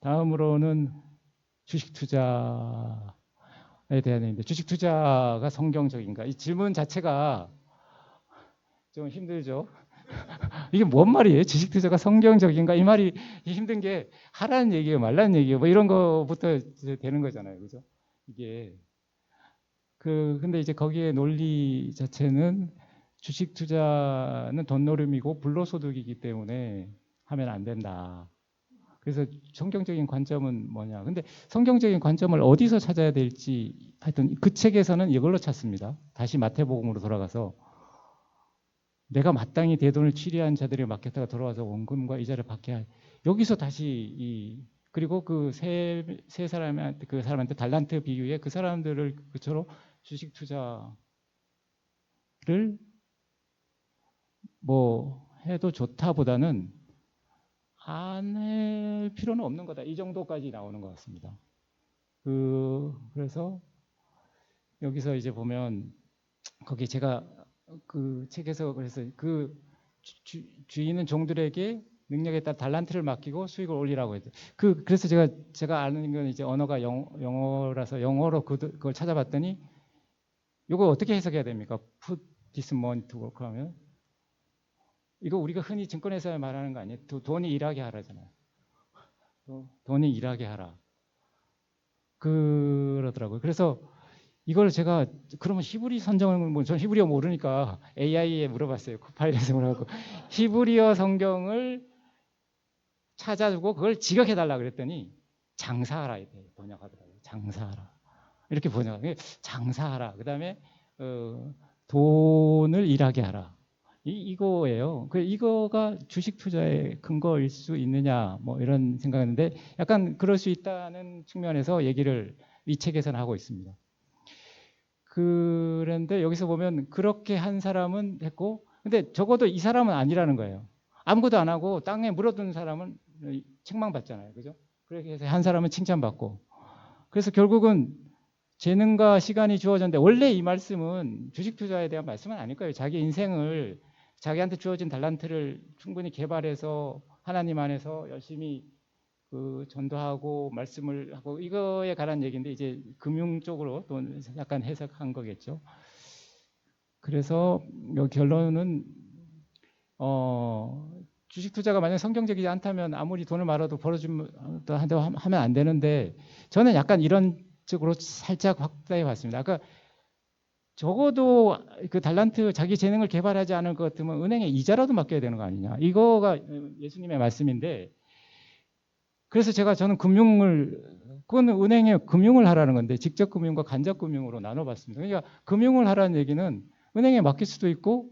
다음으로는 주식 투자에 대한 얘기인데 주식 투자가 성경적인가? 이 질문 자체가 좀 힘들죠. 이게 뭔 말이에요? 주식 투자가 성경적인가? 이 말이 힘든 게 하라는 얘기예요, 말라는 얘기예요. 뭐 이런 거부터 되는 거잖아요, 그죠? 이게 근데 이제 거기에 논리 자체는 주식 투자는 돈노름이고 불로소득이기 때문에 하면 안 된다. 그래서 성경적인 관점은 뭐냐? 근데 성경적인 관점을 어디서 찾아야 될지 하여튼 그 책에서는 이걸로 찾습니다. 다시 마태복음으로 돌아가서 내가 마땅히 내 돈을 취리한 자들에게 맡겼다가 돌아와서 원금과 이자를 받게 할. 여기서 다시 그리고 세 사람한테 그 사람한테 달란트 비유에 그 사람들을 그처럼 주식 투자를 뭐 해도 좋다보다는 안 할 필요는 없는 거다. 이 정도까지 나오는 것 같습니다. 그래서 여기서 이제 보면 거기 제가 그 책에서 그래서 주인은 종들에게 능력에 따라 달란트를 맡기고 수익을 올리라고 했죠. 그래서 제가 아는 건 이제 언어가 영어라서 영어로 그걸 찾아봤더니 이거 어떻게 해석해야 됩니까? Put this money to work 하면 이거 우리가 흔히 증권회사에 말하는 거 아니에요? 돈이 일하게 하라잖아요. 돈이 일하게 하라. 그러더라고요. 그래서 이걸 제가 그러면 히브리 선정을 전 히브리어 모르니까 AI에 물어봤어요. 코파일럿에 물어봤고 히브리어 성경을 찾아주고 그걸 직역해달라 그랬더니 장사하라 이렇게 번역하더라고요. 장사하라 이렇게 번역하고 장사하라. 그다음에 돈을 일하게 하라. 이거예요. 이거가 주식 투자의 근거일 수 있느냐 뭐 이런 생각했는데 약간 그럴 수 있다는 측면에서 얘기를 이 책에서는 하고 있습니다. 그런데 여기서 보면 그렇게 한 사람은 했고 근데 적어도 이 사람은 아니라는 거예요. 아무것도 안 하고 땅에 물어둔 사람은 책망받잖아요. 그죠? 그렇게 해서 한 사람은 칭찬받고 그래서 결국은 재능과 시간이 주어졌는데 원래 이 말씀은 주식 투자에 대한 말씀은 아닐 거예요. 자기 인생을 자기한테 주어진 달란트를 충분히 개발해서 하나님 안에서 열심히 전도하고 말씀을 하고 이거에 관한 얘기인데 이제 금융 쪽으로 또 약간 해석한 거겠죠. 그래서 결론은 주식 투자가 만약 성경적이지 않다면 아무리 돈을 말아도 벌어주면 하면 안 되는데 저는 약간 이런 쪽으로 살짝 확대해 봤습니다. 아까 적어도 그 달란트 자기 재능을 개발하지 않을 것 같으면 은행에 이자라도 맡겨야 되는 거 아니냐. 이거가 예수님의 말씀인데, 그래서 저는 그건 은행에 금융을 하라는 건데 직접 금융과 간접 금융으로 나눠봤습니다. 그러니까 금융을 하라는 얘기는 은행에 맡길 수도 있고,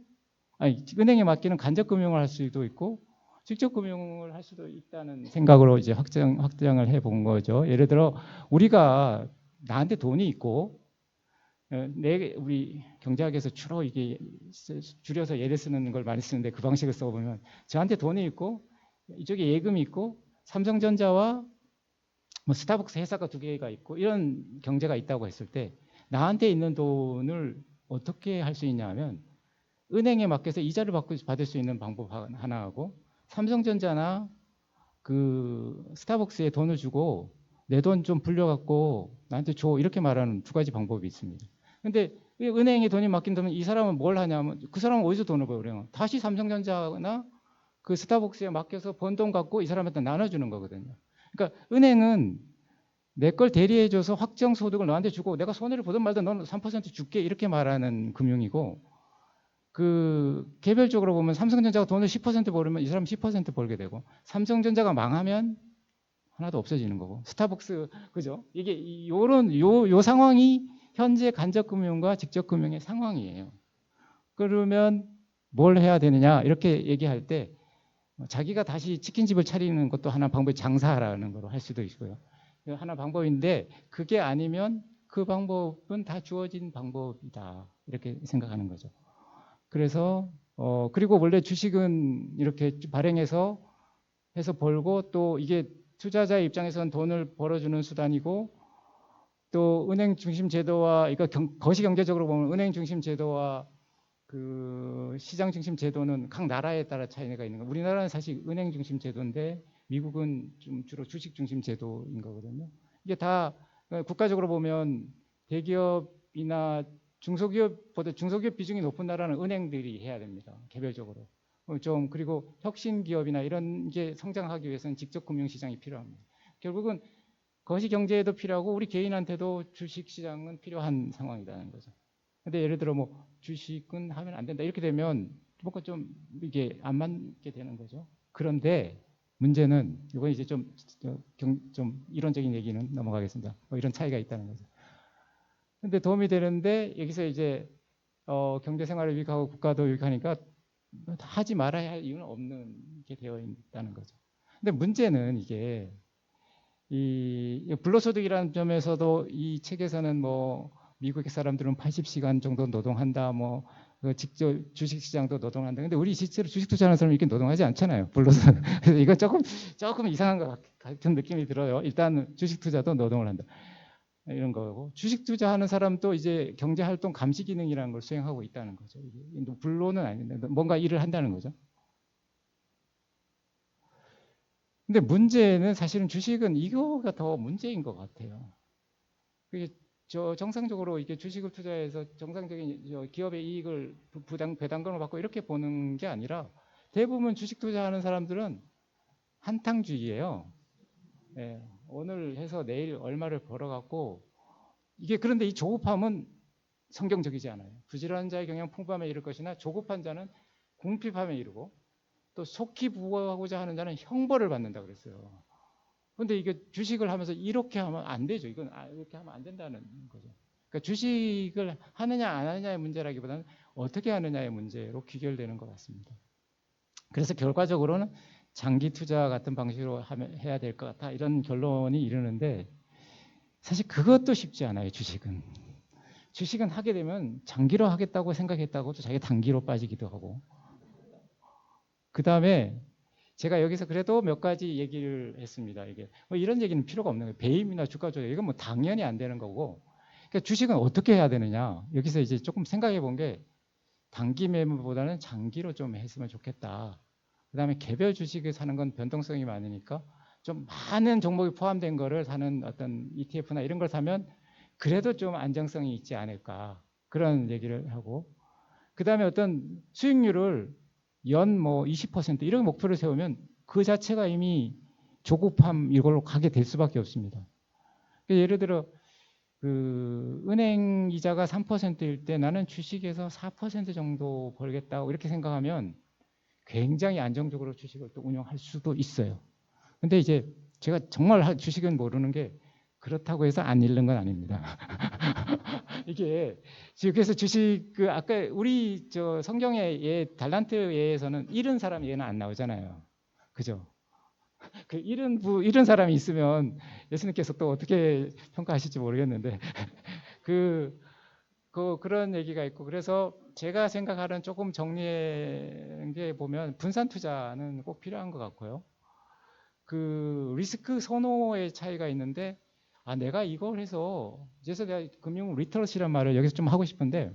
아니 은행에 맡기는 간접 금융을 할 수도 있고 직접 금융을 할 수도 있다는 생각으로 이제 확장을 해본 거죠. 예를 들어 우리가 나한테 돈이 있고, 우리 경제학에서 주로 이게 줄여서 예를 쓰는 걸 많이 쓰는데 그 방식을 써보면 저한테 돈이 있고 이쪽에 예금이 있고 삼성전자와 뭐 스타벅스 회사가 두 개가 있고 이런 경제가 있다고 했을 때 나한테 있는 돈을 어떻게 할 수 있냐 하면 은행에 맡겨서 이자를 받을 수 있는 방법 하나하고 삼성전자나 그 스타벅스에 돈을 주고 내 돈 좀 불려갖고 나한테 줘 이렇게 말하는 두 가지 방법이 있습니다. 근데 은행에 돈이 맡긴다면 이 사람은 뭘 하냐면 그 사람은 어디서 돈을 벌어요? 다시 삼성전자나 그 스타벅스에 맡겨서 번 돈 갖고 이 사람한테 나눠주는 거거든요. 그러니까 은행은 내 걸 대리해줘서 확정 소득을 너한테 주고 내가 손해를 보든 말든 너는 3% 줄게 이렇게 말하는 금융이고, 그 개별적으로 보면 삼성전자가 돈을 10% 벌으면 이 사람 10% 벌게 되고 삼성전자가 망하면 하나도 없어지는 거고 스타벅스 그죠? 이게 요 상황이 현재 간접금융과 직접금융의 상황이에요. 그러면 뭘 해야 되느냐 이렇게 얘기할 때 자기가 다시 치킨집을 차리는 것도 하나 방법이 장사하라는 거로 할 수도 있고요. 하나 방법인데 그게 아니면 그 방법은 다 주어진 방법이다 이렇게 생각하는 거죠. 그래서 그리고 원래 주식은 이렇게 발행해서 해서 벌고 또 이게 투자자의 입장에서는 돈을 벌어주는 수단이고 또 은행 중심 제도와 그러니까 거시경제적으로 보면 은행 중심 제도와 그 시장 중심 제도는 각 나라에 따라 차이가 있는 거예요. 우리나라는 사실 은행 중심 제도인데 미국은 좀 주로 주식 중심 제도인 거거든요. 이게 다 국가적으로 보면 대기업이나 중소기업 비중이 높은 나라는 은행들이 해야 됩니다. 개별적으로. 좀 그리고 혁신 기업이나 이런 게 성장하기 위해서는 직접 금융 시장이 필요합니다. 결국은 거시 경제에도 필요하고 우리 개인한테도 주식 시장은 필요한 상황이라는 거죠. 근데 예를 들어 뭐 주식은 하면 안 된다 이렇게 되면 뭔가 좀 이게 안 맞게 되는 거죠. 그런데 문제는 이건 이제 좀 이론적인 얘기는 넘어가겠습니다. 뭐 이런 차이가 있다는 거죠. 근데 도움이 되는데 여기서 이제 경제 생활을 유익하고 국가도 유익하니까 하지 말아야 할 이유는 없는 게 되어 있다는 거죠. 근데 문제는 이게 이 불로소득이라는 점에서도 이 책에서는 뭐 미국 사람들은 80시간 정도 노동한다, 뭐 직접 주식시장도 노동한다. 근데 우리 실제로 주식 투자하는 사람이 이렇게 노동하지 않잖아요. 불로소득. 그래서 이거 조금 이상한 것 같은 느낌이 들어요. 일단 주식 투자도 노동을 한다. 이런 거고 주식 투자하는 사람도 이제 경제활동 감시 기능이라는 걸 수행하고 있다는 거죠. 이게 불로는 아닌데 뭔가 일을 한다는 거죠. 근데 문제는 사실은 주식은 이거가 더 문제인 것 같아요. 그게 정상적으로 이게 주식을 투자해서 정상적인 기업의 이익을 배당금을 받고 이렇게 보는 게 아니라 대부분 주식 투자하는 사람들은 한탕주의예요. 네, 오늘 해서 내일 얼마를 벌어갖고 이게 그런데 이 조급함은 성경적이지 않아요. 부지런한 자의 경영 풍부함에 이를 것이나 조급한 자는 궁핍함에 이르고 또 속히 부하고자 하는 자는 형벌을 받는다 그랬어요. 그런데 이게 주식을 하면서 이렇게 하면 안 되죠. 이건 이렇게 하면 안 된다는 거죠. 그러니까 주식을 하느냐 안 하느냐의 문제라기보다는 어떻게 하느냐의 문제로 귀결되는 것 같습니다. 그래서 결과적으로는 장기 투자 같은 방식으로 해야 될 것 같다 이런 결론이 이르는데 사실 그것도 쉽지 않아요. 주식은 하게 되면 장기로 하겠다고 생각했다고 또 자기가 단기로 빠지기도 하고 그 다음에 제가 여기서 그래도 몇 가지 얘기를 했습니다. 이게 뭐 이런 얘기는 필요가 없는 거예요. 배임이나 주가 조작 이건 뭐 당연히 안 되는 거고 그러니까 주식은 어떻게 해야 되느냐 여기서 이제 조금 생각해 본 게 단기 매매보다는 장기로 좀 했으면 좋겠다. 그 다음에 개별 주식을 사는 건 변동성이 많으니까 좀 많은 종목이 포함된 거를 사는 어떤 ETF나 이런 걸 사면 그래도 좀 안정성이 있지 않을까 그런 얘기를 하고 그 다음에 어떤 수익률을 연 뭐 20% 이런 목표를 세우면 그 자체가 이미 조급함 이걸로 가게 될 수밖에 없습니다. 예를 들어 그 은행 이자가 3%일 때 나는 주식에서 4% 정도 벌겠다고 이렇게 생각하면 굉장히 안정적으로 주식을 또 운영할 수도 있어요. 근데 이제 제가 정말 주식은 모르는 게 그렇다고 해서 안 잃는 건 아닙니다. 이게 그래서 주식 그 아까 우리 저 성경의 예 달란트 예에서는 잃은 사람 예는 안 나오잖아요. 그죠? 그 잃은 사람이 있으면 예수님께서 또 어떻게 평가하실지 모르겠는데 그런 얘기가 있고 그래서 제가 생각하는 조금 정리한 게 보면 분산 투자는 꼭 필요한 것 같고요. 그 리스크 선호의 차이가 있는데 내가 이걸 해서 그래서 내가 금융 리터러시란 말을 여기서 좀 하고 싶은데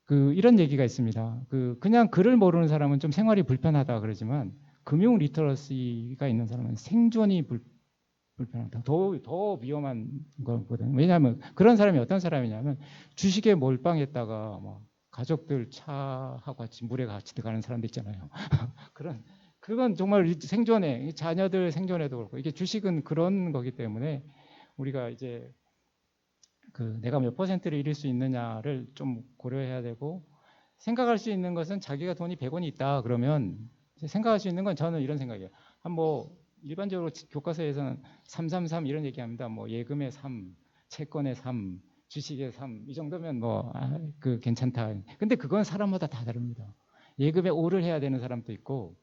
그 이런 얘기가 있습니다. 그냥 글을 모르는 사람은 좀 생활이 불편하다 그러지만 금융 리터러시가 있는 사람은 생존이 불편하다. 더 위험한 거거든요. 왜냐하면 그런 사람이 어떤 사람이냐면 주식에 몰빵했다가 뭐 가족들 차하고 같이 물에 같이 들어가는 사람들 있잖아요. 그건 정말 생존에 자녀들 생존에도 그렇고 이게 주식은 그런 거기 때문에 우리가 이제 내가 몇 퍼센트를 잃을 수 있느냐를 좀 고려해야 되고 생각할 수 있는 것은 자기가 돈이 100원이 있다 그러면 생각할 수 있는 건 저는 이런 생각이에요. 뭐 일반적으로 교과서에서는 333 이런 얘기합니다. 뭐 예금의 3, 채권의 3, 주식의 3 이 정도면 괜찮다. 근데 그건 사람마다 다 다릅니다. 예금에 5를 해야 되는 사람도 있고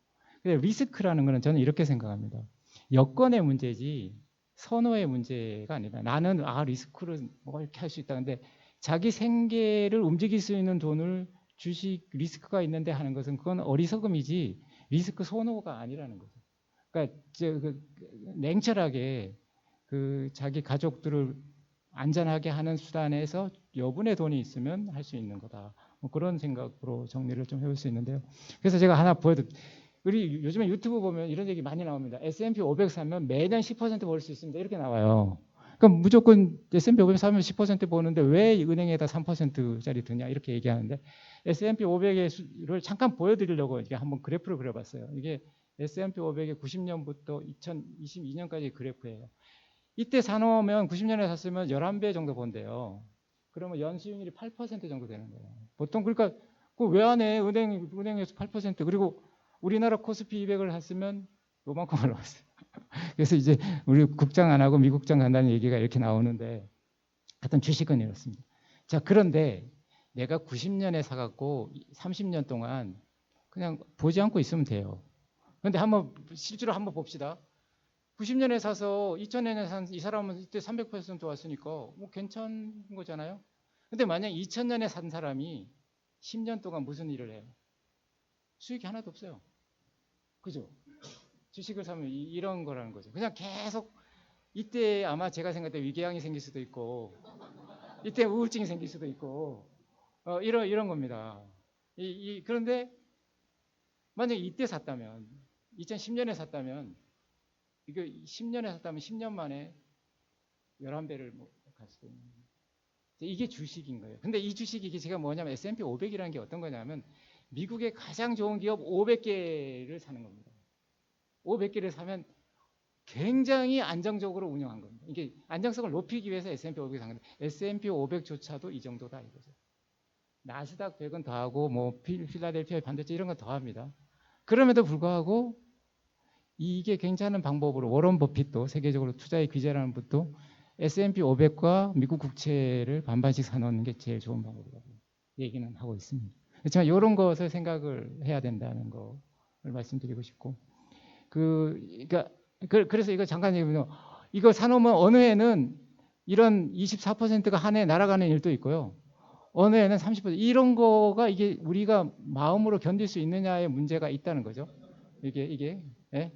근데 리스크라는 거는 저는 이렇게 생각합니다. 여건의 문제지 선호의 문제가 아니다. 나는 리스크를 뭐 이렇게 할 수 있다. 근데 자기 생계를 움직일 수 있는 돈을 주식 리스크가 있는데 하는 것은 그건 어리석음이지 리스크 선호가 아니라는 거죠. 그러니까 냉철하게 자기 가족들을 안전하게 하는 수단에서 여분의 돈이 있으면 할 수 있는 거다. 뭐 그런 생각으로 정리를 좀 해볼 수 있는데요. 그래서 제가 하나 우리 요즘에 유튜브 보면 이런 얘기 많이 나옵니다. S&P 500 사면 매년 10% 벌 수 있습니다. 이렇게 나와요. 그럼 무조건 S&P 500 사면 10% 버는데 왜 은행에다 3%짜리 드냐 이렇게 얘기하는데 S&P 500을 잠깐 보여드리려고 이게 한번 그래프를 그려봤어요. 이게 S&P 500의 90년부터 2022년까지 그래프예요. 이때 사놓으면 90년에 샀으면 11배 정도 번대요. 그러면 연수익률이 8% 정도 되는 거예요. 보통 그러니까 왜 안 해? 은행에서 8% 그리고 우리나라 코스피 200을 했으면 요만큼 올라왔어요. 그래서 이제 우리 국장 안 하고 미국장 간다는 얘기가 이렇게 나오는데 하여튼 주식은 이렇습니다. 자, 그런데 내가 90년에 사갖고 30년 동안 그냥 보지 않고 있으면 돼요. 그런데 실제로 한번 봅시다. 90년에 사서 2000년에 산 이 사람은 이때 300% 왔으니까 뭐 괜찮은 거잖아요. 근데 만약 2000년에 산 사람이 10년 동안 무슨 일을 해요? 수익이 하나도 없어요. 그죠? 주식을 사면 이런 거라는 거죠. 그냥 계속 이때 아마 제가 생각할 때 위궤양이 생길 수도 있고 이때 우울증이 생길 수도 있고 이런 겁니다. 그런데 만약 이때 샀다면 2010년에 샀다면 이거 10년에 샀다면 10년 만에 11배를 갈 수도 있는 거예요. 이게 주식인 거예요. 근데 이 주식이 제가 뭐냐면 S&P 500이라는 게 어떤 거냐면 미국의 가장 좋은 기업 500개를 사는 겁니다. 500개를 사면 굉장히 안정적으로 운영한 겁니다. 이게 안정성을 높이기 위해서 S&P 500이 산 건데 S&P 500조차도 이 정도다 이거죠. 나스닥 100은 더하고 뭐 필라델피아 반도체 이런 건 더합니다. 그럼에도 불구하고 이게 괜찮은 방법으로 워런 버핏도 세계적으로 투자의 귀재라는 분도 S&P 500과 미국 국채를 반반씩 사놓는 게 제일 좋은 방법이라고 얘기는 하고 있습니다. 그렇지만 이런 것을 생각을 해야 된다는 거를 말씀드리고 싶고 그러니까 그래서 이거 잠깐 얘기하면 이거 사놓으면 어느 해는 이런 24%가 한 해 날아가는 일도 있고요. 어느 해는 30% 이런 거가 이게 우리가 마음으로 견딜 수 있느냐의 문제가 있다는 거죠. 이게 예?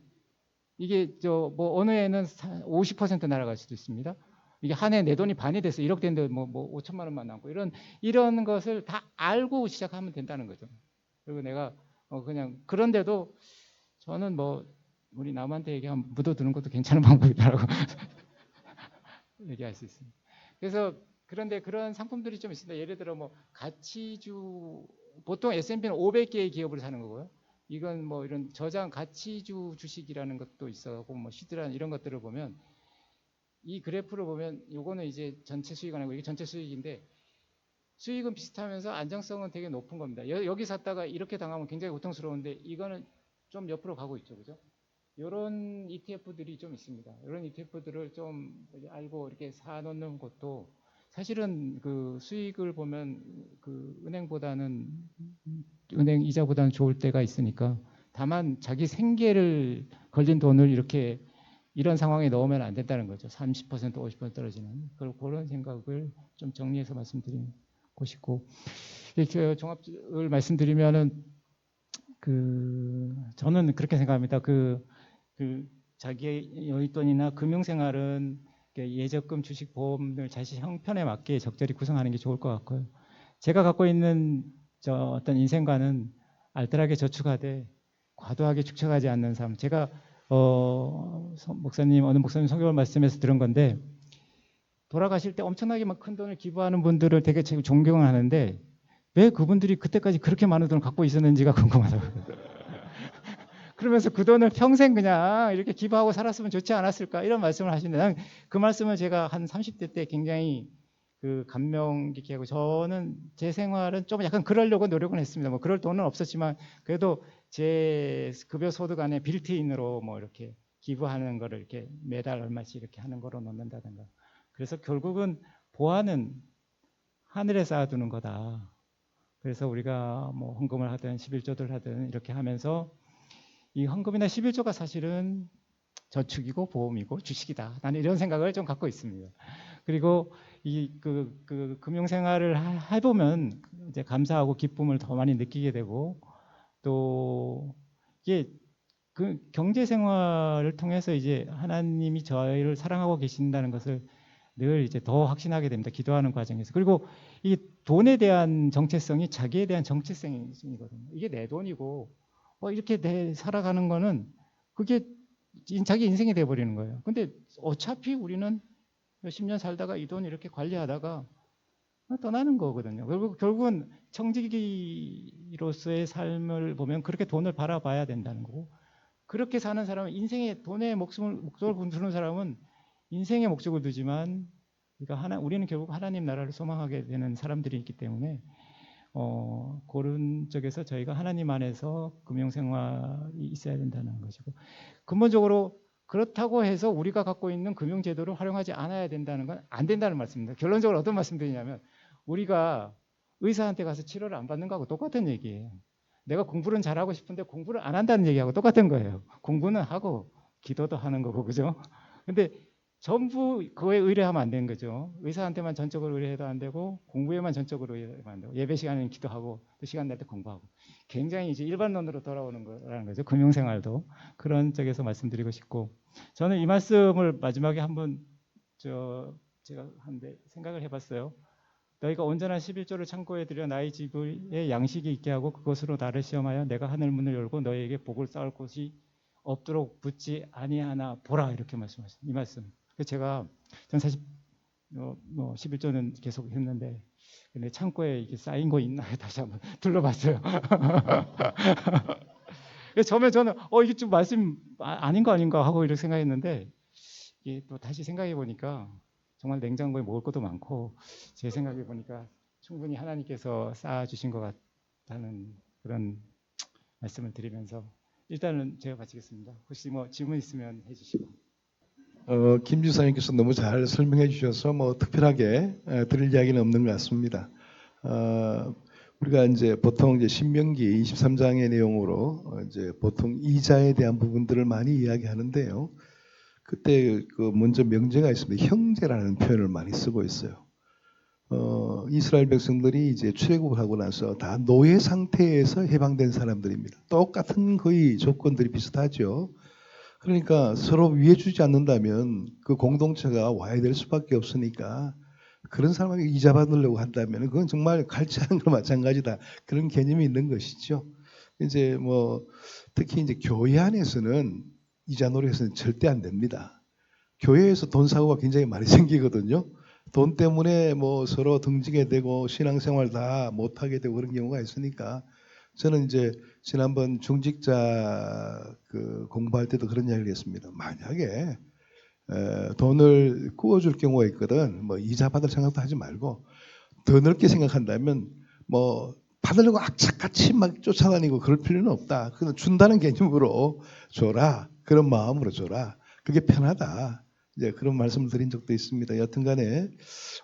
이게 뭐 어느 해는 50% 날아갈 수도 있습니다. 이게 한 해 내 돈이 반이 돼서 1억 된데 뭐 5천만 원만 남고 이런 것을 다 알고 시작하면 된다는 거죠. 그리고 내가 그냥 그런데도 저는 뭐 우리 남한테 얘기하면 묻어두는 것도 괜찮은 방법이라고 얘기할 수 있습니다. 그래서 그런데 그런 상품들이 좀 있습니다. 예를 들어 뭐 가치주 보통 S&P는 500개의 기업을 사는 거고요. 이건 뭐 이런 저장 가치주 주식이라는 것도 있어고 뭐 시드란 이런 것들을 보면 이 그래프를 보면 요거는 이제 전체 수익 아니고 이게 전체 수익인데 수익은 비슷하면서 안정성은 되게 높은 겁니다. 여기 샀다가 이렇게 당하면 굉장히 고통스러운데 이거는 좀 옆으로 가고 있죠. 그죠? 이런 ETF들이 좀 있습니다. 이런 ETF들을 좀 알고 이렇게 사놓는 것도 사실은 그 수익을 보면 그 은행 이자보다는 좋을 때가 있으니까 다만 자기 생계를 걸린 돈을 이렇게 이런 상황에 넣으면 안 된다는 거죠. 30% 50% 떨어지는 그런 생각을 좀 정리해서 말씀드리고 싶고 이렇게 종합을 말씀드리면은 그 저는 그렇게 생각합니다. 자기의 여윳돈이나 금융생활은 예적금, 주식, 보험을 자신 형편에 맞게 적절히 구성하는 게 좋을 것 같고요. 제가 갖고 있는 어떤 인생관은 알뜰하게 저축하되 과도하게 축적하지 않는 삶. 제가 어느 목사님 설교 말씀에서 들은 건데 돌아가실 때 엄청나게 막 큰 돈을 기부하는 분들을 되게 존경을 하는데 왜 그분들이 그때까지 그렇게 많은 돈을 갖고 있었는지가 궁금하다고. 그러면서 그 돈을 평생 그냥 이렇게 기부하고 살았으면 좋지 않았을까 이런 말씀을 하시는데 그 말씀을 제가 한 30대 때 굉장히 그 감명 깊게 하고 저는 제 생활은 좀 약간 그러려고 노력은 했습니다. 뭐 그럴 돈은 없었지만 그래도 제 급여 소득 안에 빌트인으로 뭐 이렇게 기부하는 거를 이렇게 매달 얼마씩 이렇게 하는 거로 넣는다든가. 그래서 결국은 보안은 하늘에 쌓아두는 거다. 그래서 우리가 뭐 헌금을 하든 11조를 하든 이렇게 하면서 이 헌금이나 11조가 사실은 저축이고 보험이고 주식이다. 나는 이런 생각을 좀 갖고 있습니다. 그리고 이 금융생활을 해보면 이제 감사하고 기쁨을 더 많이 느끼게 되고 또 이게 그 경제생활을 통해서 이제 하나님이 저희를 사랑하고 계신다는 것을 늘 이제 더 확신하게 됩니다. 기도하는 과정에서. 그리고 이 돈에 대한 정체성이 자기에 대한 정체성이거든요. 이게 내 돈이고 이렇게 살아가는 거는 그게 자기 인생이 돼버리는 거예요. 근데 어차피 우리는 몇십 년 살다가 이 돈 이렇게 관리하다가 떠나는 거거든요. 결국은 청지기로서의 삶을 보면 그렇게 돈을 바라봐야 된다는 거고 그렇게 사는 사람은 인생의 돈에 목적을 두는 사람은 인생의 목적을 두지만 그러니까 우리는 결국 하나님 나라를 소망하게 되는 사람들이 있기 때문에 그런 쪽에서 저희가 하나님 안에서 금융생활이 있어야 된다는 것이고 근본적으로 그렇다고 해서 우리가 갖고 있는 금융제도를 활용하지 않아야 된다는 건 안 된다는 말씀입니다. 결론적으로 어떤 말씀드리냐면 우리가 의사한테 가서 치료를 안 받는 거하고 똑같은 얘기예요. 내가 공부는 잘하고 싶은데 공부를 안 한다는 얘기하고 똑같은 거예요. 공부는 하고 기도도 하는 거고 그죠? 근데 전부 그거에 의뢰하면 안 되는 거죠. 의사한테만 전적으로 의뢰해도 안 되고 공부에만 전적으로 의뢰하면 안 되고 예배 시간에는 기도하고 또 시간 날 때 공부하고 굉장히 이제 일반론으로 돌아오는 거라는 거죠. 금융생활도 그런 쪽에서 말씀드리고 싶고 저는 이 말씀을 마지막에 한번 제가 한데 생각을 해봤어요. 너희가 온전한 11조를 창고에 들여 나의 집에 양식이 있게 하고 그것으로 나를 시험하여 내가 하늘 문을 열고 너희에게 복을 쌓을 곳이 없도록 붙지 아니하나 보라 이렇게 말씀하셨어요. 이 말씀. 제가 전 사실 11조는 계속 했는데 근데 창고에 이게 쌓인 거 있나 다시 한번 둘러봤어요. 그래서 처음에 저는 이게 좀 말씀 아닌 거 아닌가 하고 이렇게 생각했는데 이게 또 다시 생각해 보니까 정말 냉장고에 먹을 것도 많고 제 생각해 보니까 충분히 하나님께서 쌓아주신 것 같다는 그런 말씀을 드리면서 일단은 제가 마치겠습니다. 혹시 뭐 질문 있으면 해주시고. 김 주사님께서 너무 잘 설명해 주셔서 뭐 특별하게 드릴 이야기는 없는 것 같습니다. 우리가 이제 보통 이제 신명기 23장의 내용으로 이제 보통 이자에 대한 부분들을 많이 이야기하는데요. 그때 그 먼저 명제가 있습니다. 형제라는 표현을 많이 쓰고 있어요. 이스라엘 백성들이 이제 출애굽을 하고 나서 다 노예 상태에서 해방된 사람들입니다. 똑같은 거의 조건들이 비슷하죠. 그러니까 서로 위해주지 않는다면 그 공동체가 와야 될 수밖에 없으니까 그런 사람에게 이자 받으려고 한다면 그건 정말 갈취하는 거 마찬가지다. 그런 개념이 있는 것이죠. 이제 뭐 특히 이제 교회 안에서는 이자 노릇에서는 절대 안 됩니다. 교회에서 돈 사고가 굉장히 많이 생기거든요. 돈 때문에 뭐 서로 등지게 되고 신앙생활 다 못하게 되고 그런 경우가 있으니까 저는 이제 지난번 중직자 그 공부할 때도 그런 이야기를 했습니다. 만약에 돈을 구워줄 경우가 있거든. 뭐 이자 받을 생각도 하지 말고 더 넓게 생각한다면 뭐 받으려고 악착같이 막 쫓아다니고 그럴 필요는 없다. 그냥 준다는 개념으로 줘라. 그런 마음으로 줘라. 그게 편하다. 이제 그런 말씀을 드린 적도 있습니다. 여튼간에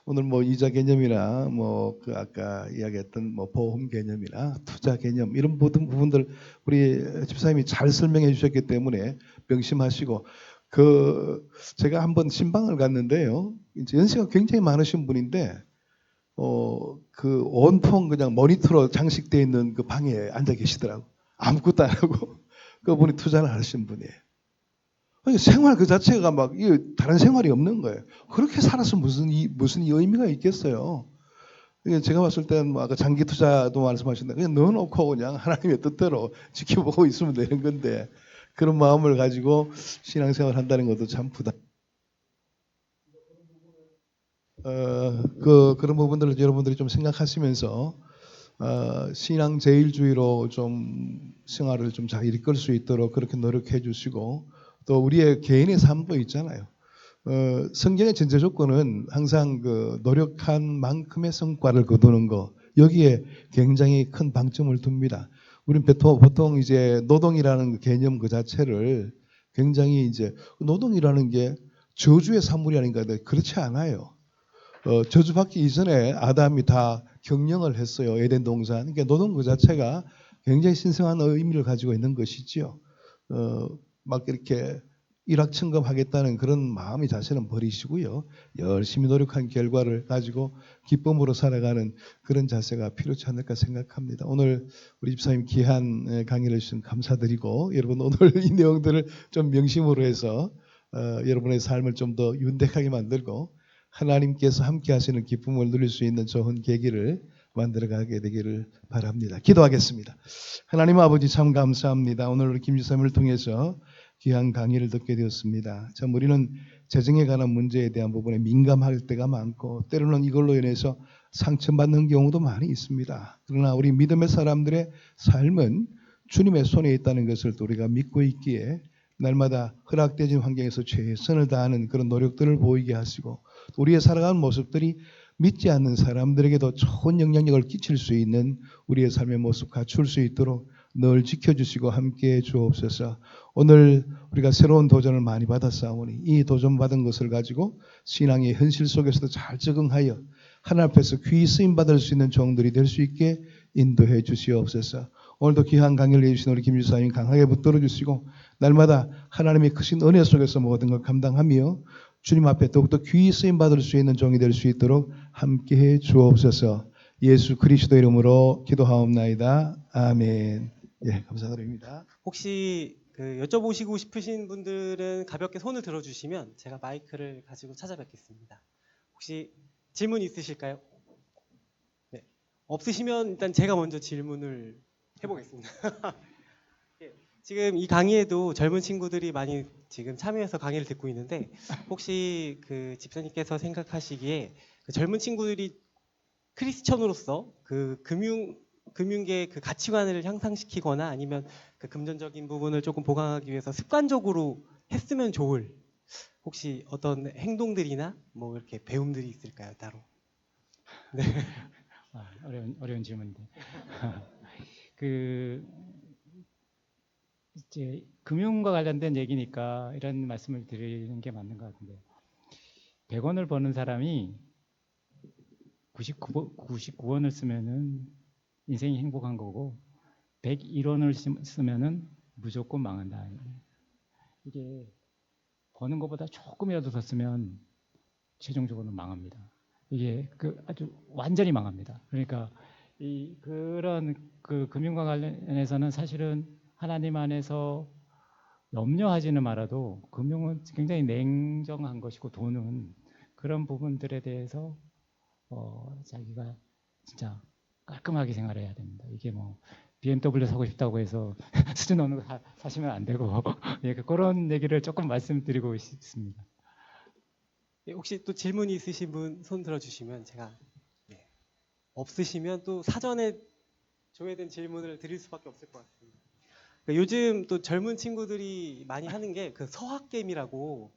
오늘 뭐 이자 개념이나 뭐 그 아까 이야기했던 뭐 보험 개념이나 투자 개념 이런 모든 부분들 우리 집사님이 잘 설명해 주셨기 때문에 명심하시고 그 제가 한번 신방을 갔는데요. 이제 연세가 굉장히 많으신 분인데 그 온통 그냥 모니터로 장식되어 있는 그 방에 앉아 계시더라고. 아무것도 안 하고 그분이 투자를 하신 분이에요. 아니, 생활 그 자체가 막 다른 생활이 없는 거예요. 그렇게 살아서 무슨 의미가 있겠어요. 이게 제가 봤을 때는 뭐 아까 장기 투자도 말씀하셨는데 그냥 넣어놓고 그냥 하나님의 뜻대로 지켜보고 있으면 되는 건데 그런 마음을 가지고 신앙생활 한다는 것도 참 부담. 그런 부분들을 여러분들이 좀 생각하시면서 신앙 제일주의로 좀 생활을 좀 잘 이끌 수 있도록 그렇게 노력해 주시고 또 우리의 개인의 삶도 있잖아요. 성경의 전제 조건은 항상 그 노력한 만큼의 성과를 거두는 거 여기에 굉장히 큰 방점을 둡니다. 우리는 보통 이제 노동이라는 개념 그 자체를 굉장히 이제 노동이라는 게 저주의 산물이 아닌가 그렇지 않아요. 저주받기 이전에 아담이 다 경영을 했어요. 에덴 동산. 그러니까 노동 그 자체가 굉장히 신성한 의미를 가지고 있는 것이지요. 막 이렇게 일확천금하겠다는 그런 마음이 자체는 버리시고요. 열심히 노력한 결과를 가지고 기쁨으로 살아가는 그런 자세가 필요치 않을까 생각합니다. 오늘 우리 집사님 귀한 강의를 주신 감사드리고 여러분 오늘 이 내용들을 좀 명심으로 해서 여러분의 삶을 좀 더 윤택하게 만들고 하나님께서 함께 하시는 기쁨을 누릴 수 있는 좋은 계기를 만들어가게 되기를 바랍니다. 기도하겠습니다. 하나님 아버지 참 감사합니다. 오늘 우리 김지사님을 통해서 귀한 강의를 듣게 되었습니다. 참 우리는 재정에 관한 문제에 대한 부분에 민감할 때가 많고 때로는 이걸로 인해서 상처받는 경우도 많이 있습니다. 그러나 우리 믿음의 사람들의 삶은 주님의 손에 있다는 것을 또 우리가 믿고 있기에 날마다 허락되진 환경에서 최선을 다하는 그런 노력들을 보이게 하시고 우리의 살아가는 모습들이 믿지 않는 사람들에게도 좋은 영향력을 끼칠 수 있는 우리의 삶의 모습 갖출 수 있도록 늘 지켜주시고 함께해 주옵소서. 오늘 우리가 새로운 도전을 많이 받았사오니 이 도전받은 것을 가지고 신앙의 현실 속에서도 잘 적응하여 하나님 앞에서 귀히 쓰임받을 수 있는 종들이 될 수 있게 인도해 주시옵소서. 오늘도 귀한 강의를 해주신 우리 김유사님 강하게 붙들어 주시고 날마다 하나님의 크신 은혜 속에서 모든 걸 감당하며 주님 앞에 더욱더 귀히 쓰임받을 수 있는 종이 될 수 있도록 함께해 주옵소서. 예수 그리스도 이름으로 기도하옵나이다. 아멘. 예, 감사드립니다. 혹시 여쭤보시고 싶으신 분들은 가볍게 손을 들어주시면 제가 마이크를 가지고 찾아뵙겠습니다. 혹시 질문 있으실까요? 네. 없으시면 일단 제가 먼저 질문을 해보겠습니다. 예, 지금 이 강의에도 젊은 친구들이 많이 지금 참여해서 강의를 듣고 있는데 혹시 그 집사님께서 생각하시기에 그 젊은 친구들이 크리스천으로서 그 금융계의 그 가치관을 향상시키거나 아니면 그 금전적인 부분을 조금 보강하기 위해서 습관적으로 했으면 좋을 혹시 어떤 행동들이나 뭐 이렇게 배움들이 있을까요, 따로? 네. 어려운 질문인데. 그 이제 금융과 관련된 얘기니까 이런 말씀을 드리는 게 맞는 것 같은데 100원을 버는 사람이 99원을 쓰면은 인생이 행복한 거고 101원을 쓰면은 무조건 망한다. 이게 버는 것보다 조금이라도 더 쓰면 최종적으로는 망합니다. 이게 아주 완전히 망합니다. 그러니까 그런 그 금융과 관련해서는 사실은 하나님 안에서 염려하지는 말아도 금융은 굉장히 냉정한 것이고 돈은 그런 부분들에 대해서 자기가 진짜 깔끔하게 생활해야 됩니다. 이게 뭐 BMW 사고 싶다고 해서 수준 어느 거 사시면 안 되고 예, 그런 얘기를 조금 말씀드리고 싶습니다. 예, 혹시 또 질문이 있으신 분 손 들어주시면 제가 네. 없으시면 또 사전에 조회된 질문을 드릴 수밖에 없을 것 같습니다. 요즘 또 젊은 친구들이 많이 하는 게 그 서학 게임이라고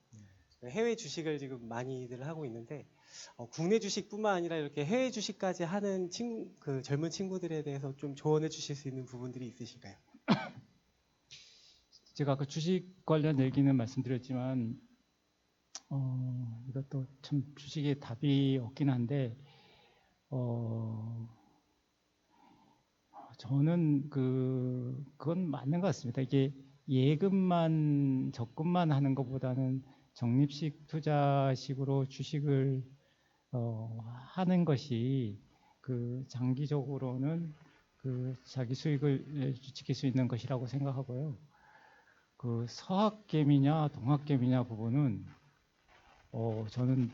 해외 주식을 지금 많이들 하고 있는데 국내 주식뿐만 아니라 이렇게 해외 주식까지 하는 그 젊은 친구들에 대해서 좀 조언해 주실 수 있는 부분들이 있으실까요? 제가 아까 주식 관련 얘기는 말씀드렸지만 이것도 참 주식에 답이 없긴 한데 저는 그건 맞는 것 같습니다. 이게 예금만 적금만 하는 것보다는 적립식 투자식으로 주식을 하는 것이 장기적으로는 자기 수익을 지킬 수 있는 것이라고 생각하고요. 서학개미냐 동학개미냐 부분은 저는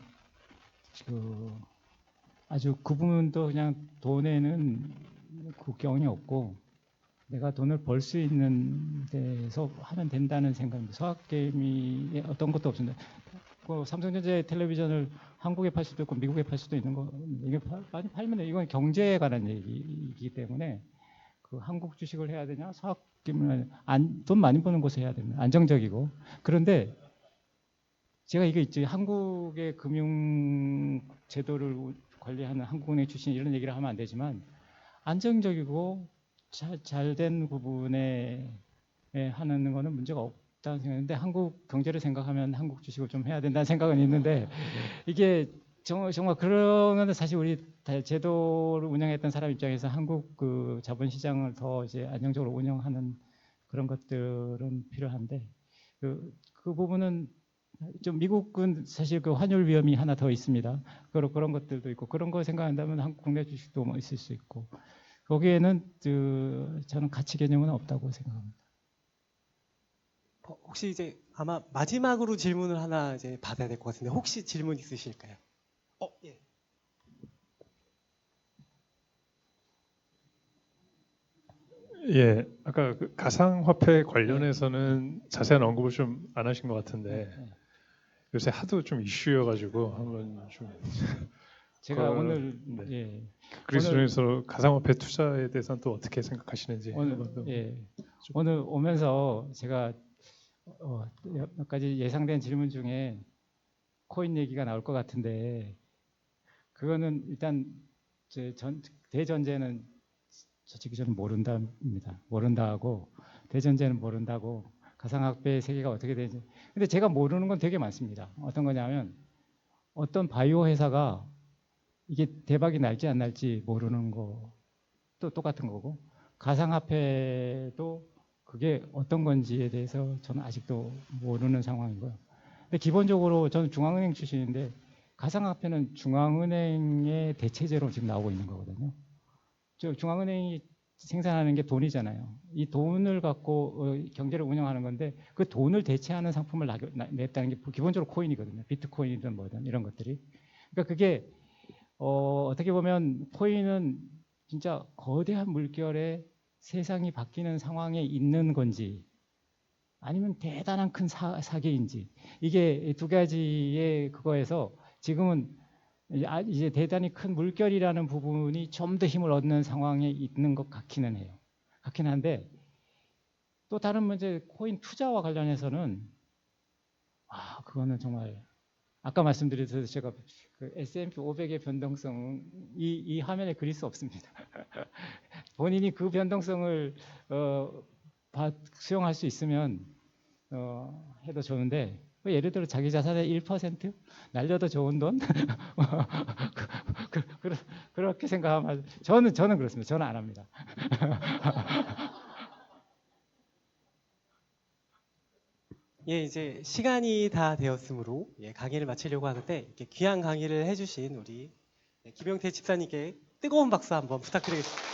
아주 그 부분도 그냥 돈에는 국경이 없고 내가 돈을 벌 수 있는 데서 하면 된다는 생각입니다. 서학개미에 어떤 것도 없습니다. 삼성전자의 텔레비전을 한국에 팔 수도 있고 미국에 팔 수도 있는 거 이게 많이 팔면 이건 경제에 관한 얘기이기 때문에 한국 주식을 해야 되냐 서학개미를 돈 많이 버는 곳에 해야 됩니다. 안정적이고 그런데 제가 이게 있죠. 한국의 금융 제도를 관리하는 한국은행 출신 이런 얘기를 하면 안 되지만 안정적이고 잘된 부분에 하는 거는 문제가 없다는 생각인데 한국 경제를 생각하면 한국 주식을 좀 해야 된다는 생각은 있는데 이게 정말 그런 거는 사실 우리 제도를 운영했던 사람 입장에서 한국 자본시장을 더 이제 안정적으로 운영하는 그런 것들은 필요한데 그 부분은 좀 미국은 사실 환율 위험이 하나 더 있습니다. 그런 것들도 있고 그런 거 생각한다면 한국 국내 주식도 뭐 있을 수 있고 거기에는 저는 가치 개념은 없다고 생각합니다. 혹시 이제 아마 마지막으로 질문을 하나 이제 받아야 될 것 같은데 혹시 질문 있으실까요? 예. 예, 아까 가상화폐 관련해서는 자세한 언급을 좀 안 하신 것 같은데 요새 하도 좀 이슈여가지고 한번 좀 제가 오늘 네. 예. 그래서 가상화폐 투자에 대해서는 또 어떻게 생각하시는지 오늘 오면서 제가 몇 가지 예상된 질문 중에 코인 얘기가 나올 것 같은데 그거는 일단 대전제는 솔직히 저는 모른답니다. 모른다고 대전제는 모른다고 가상화폐 세계가 어떻게 되는지 근데 제가 모르는 건 되게 많습니다. 어떤 거냐면 어떤 바이오 회사가 이게 대박이 날지 안 날지 모르는 것도 똑같은 거고 가상화폐도 그게 어떤 건지에 대해서 저는 아직도 모르는 상황이고요. 근데 기본적으로 저는 중앙은행 출신인데 가상화폐는 중앙은행의 대체제로 지금 나오고 있는 거거든요. 중앙은행이 생산하는 게 돈이잖아요. 이 돈을 갖고 경제를 운영하는 건데 그 돈을 대체하는 상품을 냈다는 게 기본적으로 코인이거든요. 비트코인이든 뭐든 이런 것들이. 그러니까 그게 어떻게 보면 코인은 진짜 거대한 물결에 세상이 바뀌는 상황에 있는 건지 아니면 대단한 큰 사기인지 이게 두 가지의 그거에서 지금은 이제 대단히 큰 물결이라는 부분이 좀 더 힘을 얻는 상황에 있는 것 같기는 해요. 같긴 한데 또 다른 문제 코인 투자와 관련해서는 그거는 정말 아까 말씀드렸듯이 제가 S&P 500의 변동성 이 화면에 그릴 수 없습니다. 본인이 그 변동성을 수용할 수 있으면 해도 좋은데 예를 들어 자기 자산의 1% 날려도 좋은 돈 그렇게 생각하면 저는 그렇습니다. 저는 안 합니다. 예, 이제 시간이 다 되었으므로 강의를 마치려고 하는데 이렇게 귀한 강의를 해주신 우리 김영태 집사님께 뜨거운 박수 한번 부탁드리겠습니다.